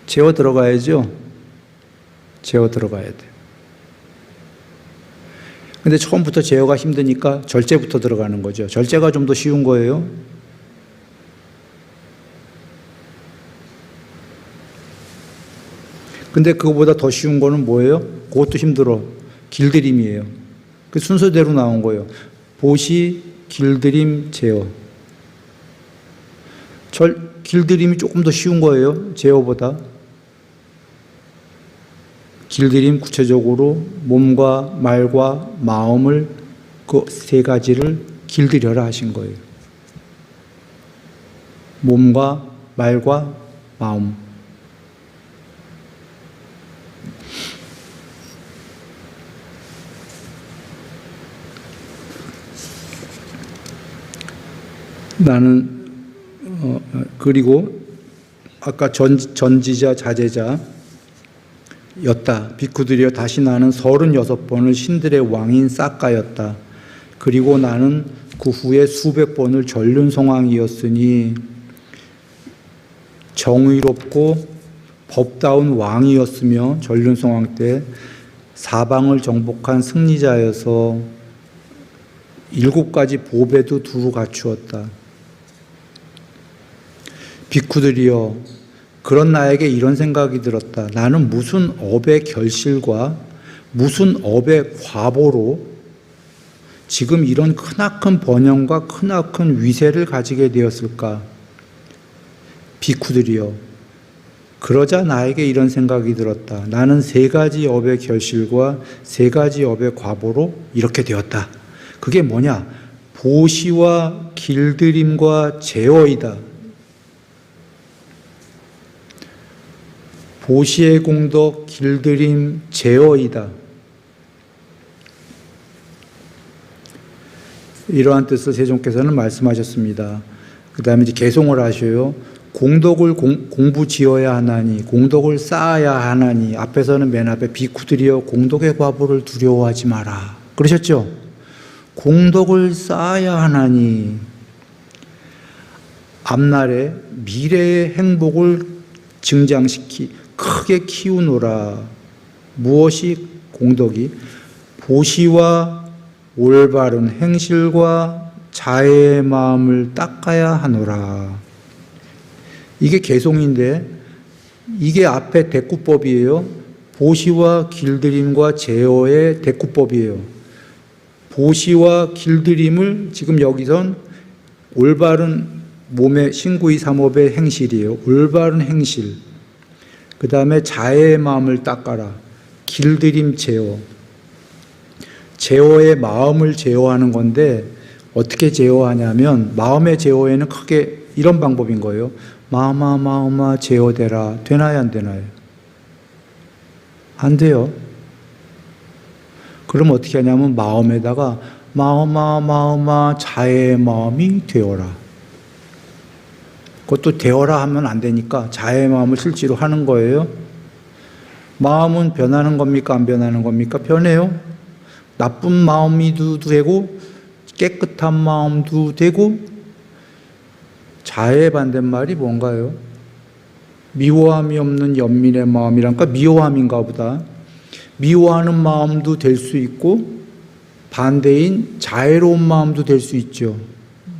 제어 들어가야죠. 제어 들어가야 돼요. 근데 처음부터 제어가 힘드니까 절제부터 들어가는 거죠. 절제가 좀 더 쉬운 거예요. 근데 그거보다 더 쉬운 거는 뭐예요? 그것도 힘들어. 길들임이에요. 그 순서대로 나온 거예요. 보시, 길들임, 제어. 길들임이 조금 더 쉬운 거예요. 제어보다. 길들임 구체적으로 몸과 말과 마음을 그 세 가지를 길들여라 하신 거예요. 몸과 말과 마음. 나는 그리고 아까 전지자 자제자 였다. 비쿠들이여 다시 나는 36번을 신들의 왕인 싹가였다. 그리고 나는 그 후에 수백 번을 전륜성왕이었으니 정의롭고 법다운 왕이었으며 전륜성왕 때 사방을 정복한 승리자여서 7가지 보배도 두루 갖추었다. 비쿠들이여 그런 나에게 이런 생각이 들었다. 나는 무슨 업의 결실과 무슨 업의 과보로 지금 이런 크나큰 번영과 크나큰 위세를 가지게 되었을까? 비쿠들이여. 그러자 나에게 이런 생각이 들었다. 나는 세 가지 업의 결실과 세 가지 업의 과보로 이렇게 되었다. 그게 뭐냐? 보시와 길들임과 제어이다. 보시의 공덕, 길들임, 제어이다. 이러한 뜻을 세종께서는 말씀하셨습니다. 그 다음에 이제 개송을 하셔요. 공덕을 공부 지어야 하나니, 공덕을 쌓아야 하나니, 앞에서는 맨 앞에 비쿠들이여 공덕의 과보를 두려워하지 마라. 그러셨죠? 공덕을 쌓아야 하나니, 앞날에 미래의 행복을 크게 키우노라. 무엇이 공덕이? 보시와 올바른 행실과 자애의 마음을 닦아야 하노라. 이게 개송인데 이게 앞에 대꾸법이에요. 보시와 길들임과 제어의 대꾸법이에요. 보시와 길들임을 지금 여기선 올바른 몸의 신구의 삼업의 행실이에요. 올바른 행실. 그 다음에 자애의 마음을 닦아라. 길들임 제어. 제어의 마음을 제어하는 건데 어떻게 제어하냐면 마음의 제어에는 크게 이런 방법인 거예요. 마음아 제어되라. 되나요 안 되나요? 안 돼요. 그럼 어떻게 하냐면 마음에다가 마음아 자애의 마음이 되어라. 그것도 되어라 하면 안 되니까 자애의 마음을 실제로 하는 거예요. 마음은 변하는 겁니까 안 변하는 겁니까? 변해요. 나쁜 마음이도 되고 깨끗한 마음도 되고. 자애의 반대말이 뭔가요? 미워함이 없는 연민의 마음이란가 미워함인가 보다. 미워하는 마음도 될 수 있고 반대인 자애로운 마음도 될 수 있죠.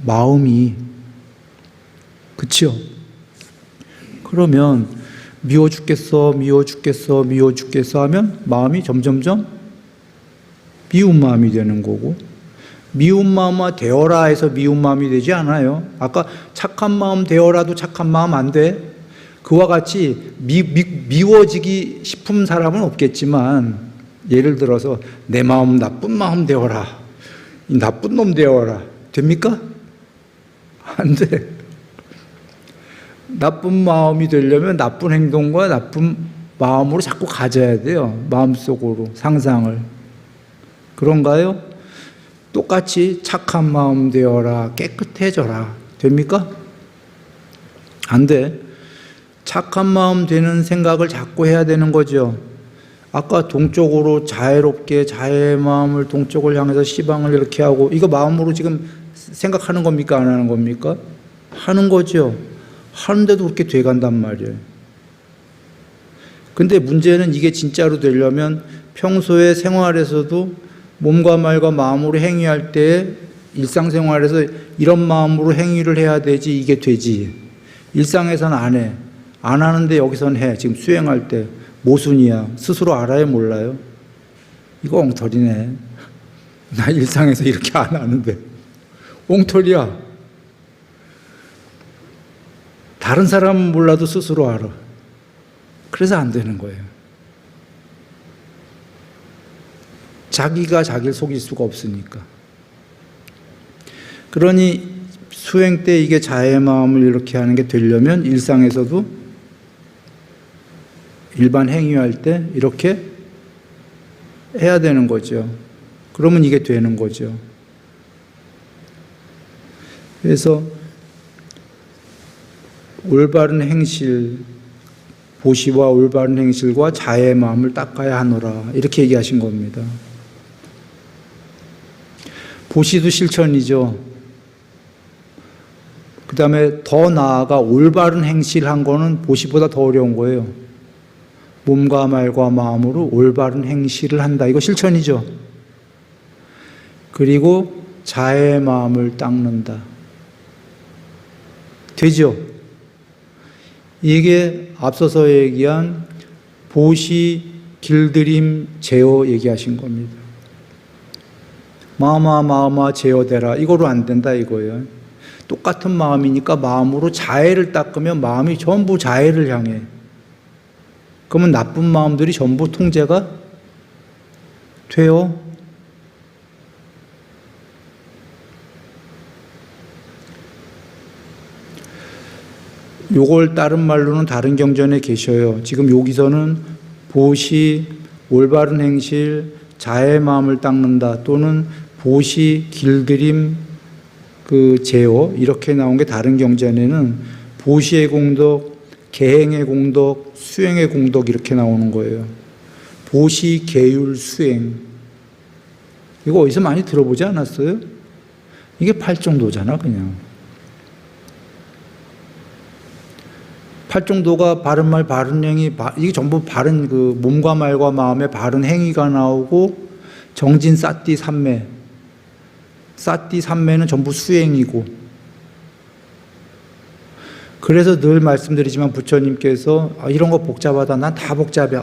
마음이. 그렇죠? 그러면 미워 죽겠어 하면 마음이 점점점 미운 마음이 되는 거고, 미운 마음아 되어라 해서 미운 마음이 되지 않아요. 아까 착한 마음 되어라도 착한 마음 안 돼. 그와 같이 미워지기 싶은 사람은 없겠지만 예를 들어서 내 마음 나쁜 마음 되어라. 이 나쁜 놈 되어라. 됩니까? 안 돼. 나쁜 마음이 되려면 나쁜 행동과 나쁜 마음으로 자꾸 가져야 돼요. 마음속으로 상상을. 그런가요? 똑같이 착한 마음 되어라. 깨끗해져라. 됩니까? 안 돼. 착한 마음 되는 생각을 자꾸 해야 되는 거죠. 아까 동쪽으로 자애롭게 자애의 마음을 동쪽을 향해서 시방을 이렇게 하고, 이거 마음으로 지금 생각하는 겁니까? 안 하는 겁니까? 하는 거죠. 하는데도 그렇게 돼간단 말이에요. 근데 문제는 이게 진짜로 되려면 평소의 생활에서도 몸과 말과 마음으로 행위할 때 일상생활에서 이런 마음으로 행위를 해야 되지, 이게 되지. 일상에서는 안 해. 안 하는데 여기서는 해. 지금 수행할 때 모순이야. 스스로 알아요 몰라요? 이거 엉터리네. 나 일상에서 이렇게 안 하는데 엉터리야. 다른 사람은 몰라도 스스로 알아. 그래서 안 되는 거예요. 자기가 자기를 속일 수가 없으니까. 그러니 수행 때 이게 자애의 마음을 이렇게 하는 게 되려면 일상에서도 일반 행위할 때 이렇게 해야 되는 거죠. 그러면 이게 되는 거죠. 그래서 올바른 행실, 보시와 올바른 행실과 자애의 마음을 닦아야 하노라. 이렇게 얘기하신 겁니다. 보시도 실천이죠. 그 다음에 더 나아가 올바른 행실한 거는 보시보다 더 어려운 거예요. 몸과 말과 마음으로 올바른 행실을 한다. 이거 실천이죠. 그리고 자애의 마음을 닦는다. 되죠? 이게 앞서서 얘기한 보시, 길들임, 제어 얘기하신 겁니다. 마음아 제어되라. 이거로 안 된다 이거예요. 똑같은 마음이니까 마음으로 자애를 닦으면 마음이 전부 자애를 향해. 그러면 나쁜 마음들이 전부 통제가 돼요. 요걸 다른 말로는 다른 경전에 계셔요. 지금 여기서는 보시, 올바른 행실, 자의 마음을 닦는다 또는 보시, 길들임, 제어 이렇게 나온 게 다른 경전에는 보시의 공덕, 계행의 공덕, 수행의 공덕 이렇게 나오는 거예요. 보시, 계율, 수행. 이거 어디서 많이 들어보지 않았어요? 이게 팔정도잖아 그냥. 팔정도가 바른 말, 바른 행위, 이게 전부 바른 몸과 말과 마음의 바른 행위가 나오고 정진, 사띠, 삼매. 사띠, 삼매는 전부 수행이고. 그래서 늘 말씀드리지만 부처님께서 이런 거 복잡하다. 난 다 복잡해.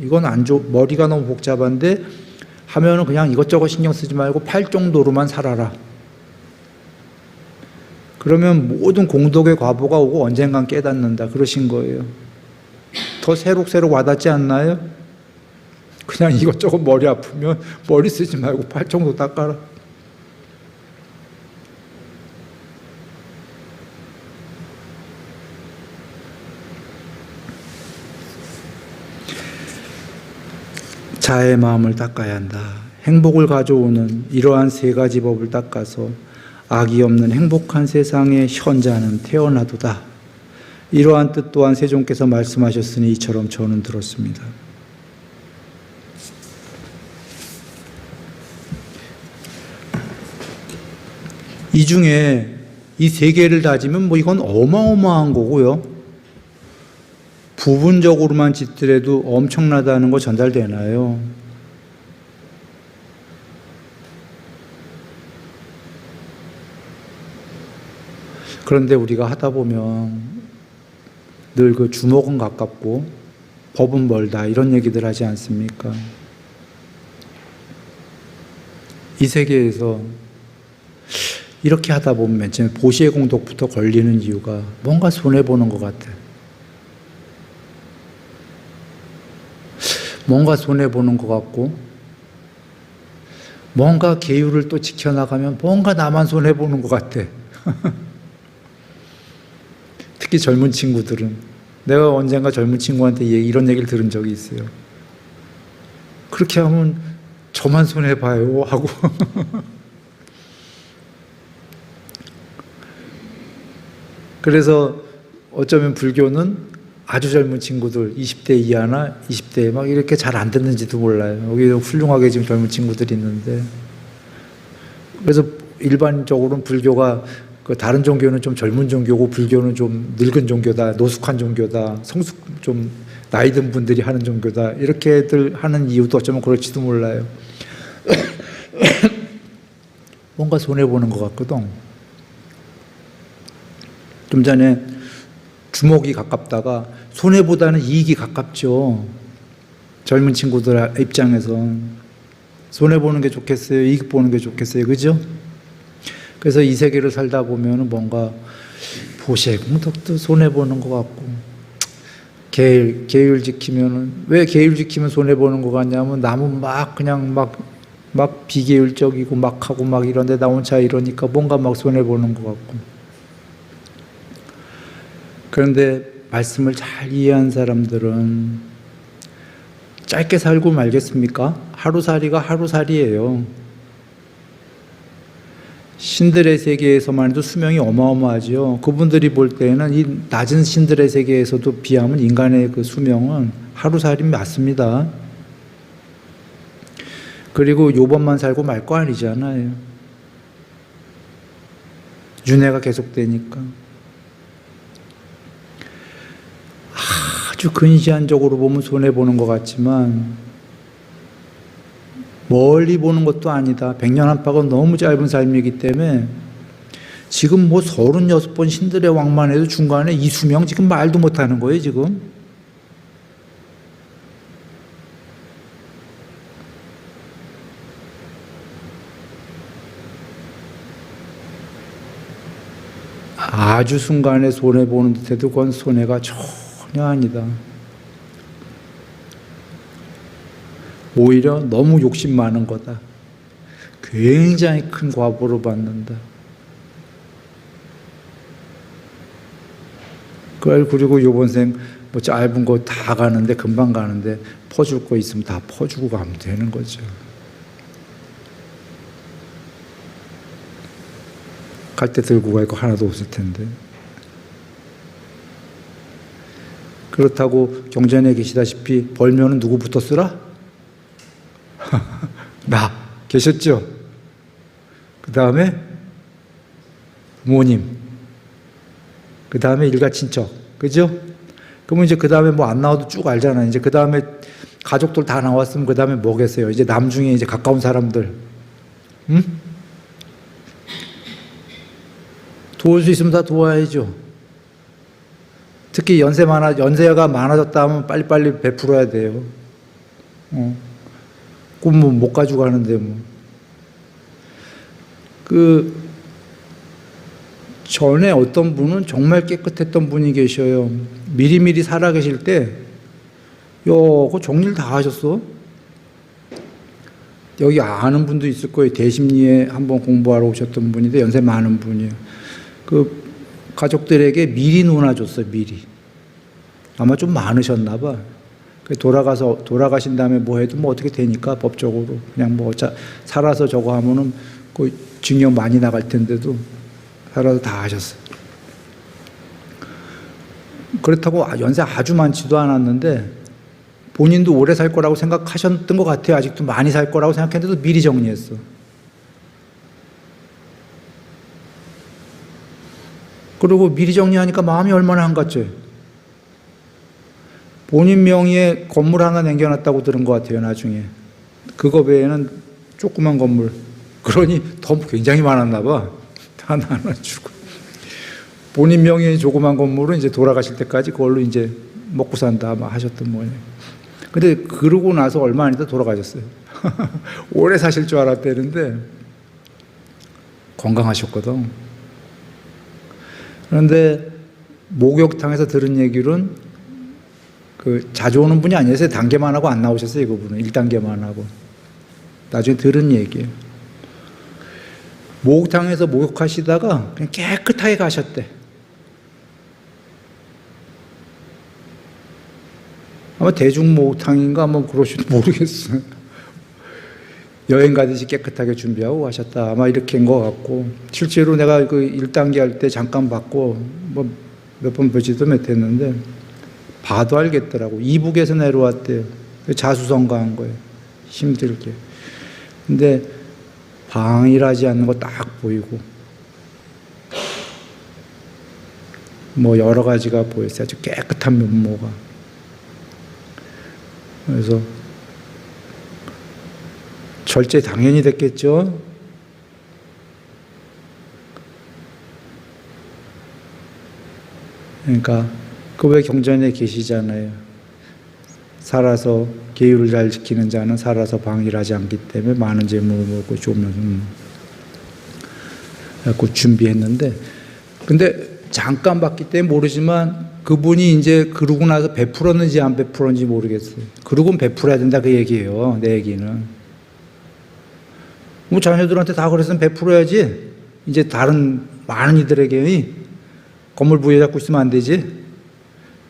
이건 안 좋. 머리가 너무 복잡한데 하면은 그냥 이것저것 신경 쓰지 말고 팔정도로만 살아라. 그러면 모든 공덕의 과보가 오고 언젠간 깨닫는다. 그러신 거예요. 더 새록새록 와닿지 않나요? 그냥 이것저것 머리 아프면 머리 쓰지 말고 팔정도 닦아라. 자의 마음을 닦아야 한다. 행복을 가져오는 이러한 세 가지 법을 닦아서 악이 없는 행복한 세상에 현자는 태어나도다. 이러한 뜻 또한 세종께서 말씀하셨으니 이처럼 저는 들었습니다. 이 중에 이 세 개를 다지면 이건 어마어마한 거고요. 부분적으로만 짓더라도 엄청나다는 거 전달되나요? 그런데 우리가 하다 보면 늘 주먹은 가깝고 법은 멀다 이런 얘기들 하지 않습니까? 이 세계에서 이렇게 하다 보면 맨 처음에 보시의 공덕부터 걸리는 이유가 뭔가 손해보는 것 같아. 뭔가 손해보는 것 같고 뭔가 계율을 또 지켜나가면 뭔가 나만 손해보는 것 같아. 특히 젊은 친구들은 내가 언젠가 젊은 친구한테 이런 얘기를 들은 적이 있어요. 그렇게 하면 저만 손해봐요 하고 그래서 어쩌면 불교는 아주 젊은 친구들 20대 이하나 20대 막 이렇게 잘 안 듣는지도 몰라요. 여기 훌륭하게 지금 젊은 친구들이 있는데 그래서 일반적으로는 불교가 다른 종교는 좀 젊은 종교고 불교는 좀 늙은 종교다, 노숙한 종교다, 좀 나이 든 분들이 하는 종교다 이렇게들 하는 이유도 어쩌면 그럴지도 몰라요. 뭔가 손해보는 것 같거든. 좀 전에 주목이 가깝다가 손해보다는 이익이 가깝죠. 젊은 친구들 입장에서 손해보는 게 좋겠어요? 이익 보는 게 좋겠어요? 그죠? 그래서 이 세계를 살다 보면 뭔가 보시의 공덕도 손해보는 것 같고 계율 지키면은 왜 계율 지키면 손해보는 것 같냐면 남은 그냥 비계율적이고 막 하고 막 이런데 나 혼자 이러니까 뭔가 막 손해보는 것 같고 그런데 말씀을 잘 이해한 사람들은 짧게 살고 말겠습니까? 하루살이가 하루살이에요. 신들의 세계에서만 해도 수명이 어마어마하죠. 그분들이 볼 때는 이 낮은 신들의 세계에서도 비하면 인간의 수명은 하루살이 맞습니다. 그리고 요번만 살고 말 거 아니잖아요. 윤회가 계속되니까. 아주 근시안적으로 보면 손해보는 것 같지만 멀리 보는 것도 아니다. 100년 안팎은 너무 짧은 삶이기 때문에 지금 뭐 36번 신들의 왕만 해도 중간에 이수명 지금 말도 못하는 거예요, 지금. 아주 순간에 손해보는 듯해도 그건 손해가 전혀 아니다. 오히려 너무 욕심 많은 거다. 굉장히 큰 과보를 받는다. 그리고 이번 생 뭐 짧은 거 다 가는데 금방 가는데 퍼줄 거 있으면 다 퍼주고 가면 되는 거죠. 갈 때 들고 갈 거 하나도 없을 텐데. 그렇다고 경전에 계시다시피 벌면은 누구부터 쓰라? 나 계셨죠? 그 다음에 부모님, 그 다음에 일가 친척, 그죠? 그러면 이제 그 다음에 뭐 안 나와도 쭉 알잖아요. 이제 그 다음에 가족들 다 나왔으면 그 다음에 뭐겠어요? 이제 남중에 이제 가까운 사람들, 응? 도울 수 있으면 다 도와야죠. 특히 연세가 많아졌다 하면 빨리빨리 베풀어야 돼요. 그럼 뭐 못 가지고 가는데 뭐. 그 전에 어떤 분은 정말 깨끗했던 분이 계셔요. 미리미리 살아 계실 때, 그 정리를 다 하셨어. 여기 아는 분도 있을 거예요. 대심리에 한번 공부하러 오셨던 분인데 연세 많은 분이에요. 그 가족들에게 미리 논아줬어요. 미리. 아마 좀 많으셨나 봐. 돌아가신 다음에 뭐 해도 뭐 어떻게 되니까 법적으로 그냥 뭐 살아서 저거 하면은 그 징역 많이 나갈 텐데도 살아서 다 하셨어요. 그렇다고 연세 아주 많지도 않았는데 본인도 오래 살 거라고 생각하셨던 것 같아요. 아직도 많이 살 거라고 생각했는데도 미리 정리했어. 그리고 미리 정리하니까 마음이 얼마나 한가져요. 본인 명의의 건물 하나 남겨놨다고 들은 것 같아요, 나중에. 그거 외에는 조그만 건물. 그러니 더 굉장히 많았나 봐. 다 나눠주고. 본인 명의의 조그만 건물은 이제 돌아가실 때까지 그걸로 이제 먹고 산다 막 하셨던 모양이에요. 근데 그러고 나서 얼마 안 있다 돌아가셨어요. 오래 사실 줄 알았다는데 건강하셨거든. 그런데 목욕탕에서 들은 얘기로는 자주 오는 분이 아니었어요. 단계만 하고 안 나오셨어요. 그분은 1단계만 하고. 나중에 들은 얘기예요. 목욕탕에서 목욕하시다가 그냥 깨끗하게 가셨대. 아마 대중목욕탕인가 뭐 그러실지 모르겠어요. 여행 가듯이 깨끗하게 준비하고 가셨다. 아마 이렇게 한 것 같고, 실제로 내가 그 1단계 할 때 잠깐 봤고, 뭐 몇 번 보지도 못했는데, 봐도 알겠더라고. 이북에서 내려왔대요. 자수성가한 거예요. 힘들게. 근데 방일하지 않는 거 딱 보이고, 뭐 여러 가지가 보였어요. 아주 깨끗한 면모가. 그래서 절제 당연히 됐겠죠. 그러니까 그 왜 경전에 계시잖아요. 살아서 계율을 잘 지키는 자는 살아서 방일하지 않기 때문에 많은 재물을 먹고 조면 그 준비했는데, 근데 잠깐 봤기 때문에 모르지만 그분이 이제 그러고 나서 베풀었는지 안 베풀었는지 모르겠어요. 그러고는 베풀어야 된다 그 얘기예요. 내 얘기는. 뭐 자녀들한테 다 그랬으면 베풀어야지. 이제 다른 많은 이들에게 건물 부여잡고 있으면 안 되지.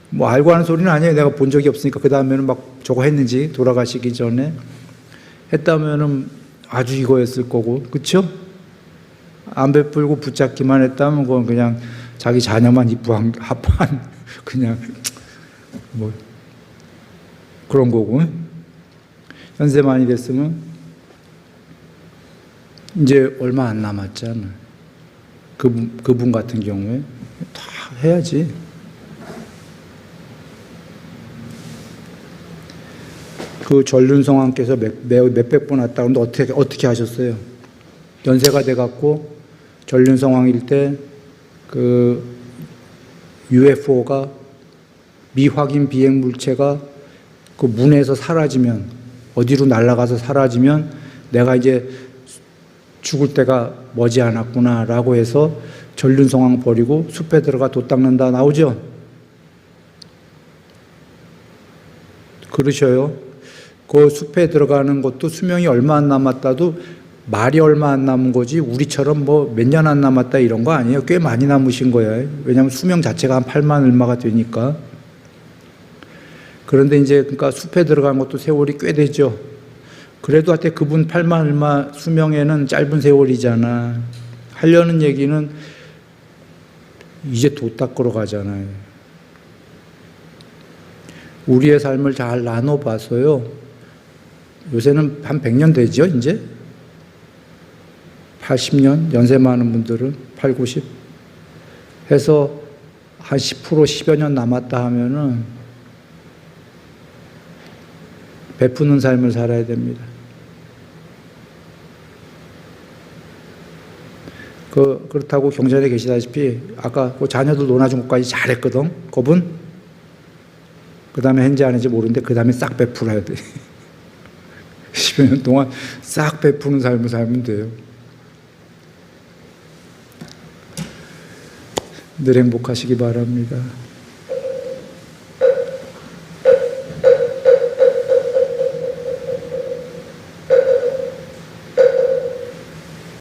뭐 알고 하는 소리는 아니에요. 내가 본 적이 없으니까. 그 다음에는 막 저거 했는지 돌아가시기 전에 했다면은 아주 이거였을 거고, 그렇죠? 안 베풀고 붙잡기만 했다면 그건 그냥 자기 자녀만 이쁘한 합한 그냥 뭐 그런 거고. 연세 많이 됐으면 이제 얼마 안 남았잖아. 그분 같은 경우에 다 해야지. 그 전륜성왕께서 몇백 번 왔다 그러는데 어떻게 하셨어요? 연세가 돼갖고 전륜성황일 때 그 UFO가 미확인 비행 물체가 그 문에서 사라지면, 어디로 날아가서 사라지면 내가 이제 죽을 때가 머지않았구나라고 해서 전륜성황 버리고 숲에 들어가 돛 닦는다 나오죠? 그러셔요. 그 숲에 들어가는 것도 수명이 얼마 안 남았다도 말이 얼마 안 남은 거지 우리처럼 뭐 몇 년 안 남았다 이런 거 아니에요. 꽤 많이 남으신 거예요. 왜냐하면 수명 자체가 한 8만 얼마가 되니까. 그런데 이제 그러니까 숲에 들어간 것도 세월이 꽤 되죠. 그래도 하여튼 그분 8만 얼마 수명에는 짧은 세월이잖아. 하려는 얘기는 이제 돛 닦으러 가잖아요. 우리의 삶을 잘 나눠봐서요. 요새는 한 100년 되죠, 이제? 80년? 연세 많은 분들은 8, 90? 해서 한 10%, 10여 년 남았다 하면은 베푸는 삶을 살아야 됩니다. 그렇다고 경전에 계시다시피 아까 그 자녀들 논아준 것까지 잘했거든, 그분? 그 다음에 했는지 안 했는지 모르는데 그 다음에 싹 베풀어야 돼. 10여 년 동안 싹 베푸는 삶을 살면 돼요. 늘 행복하시기 바랍니다.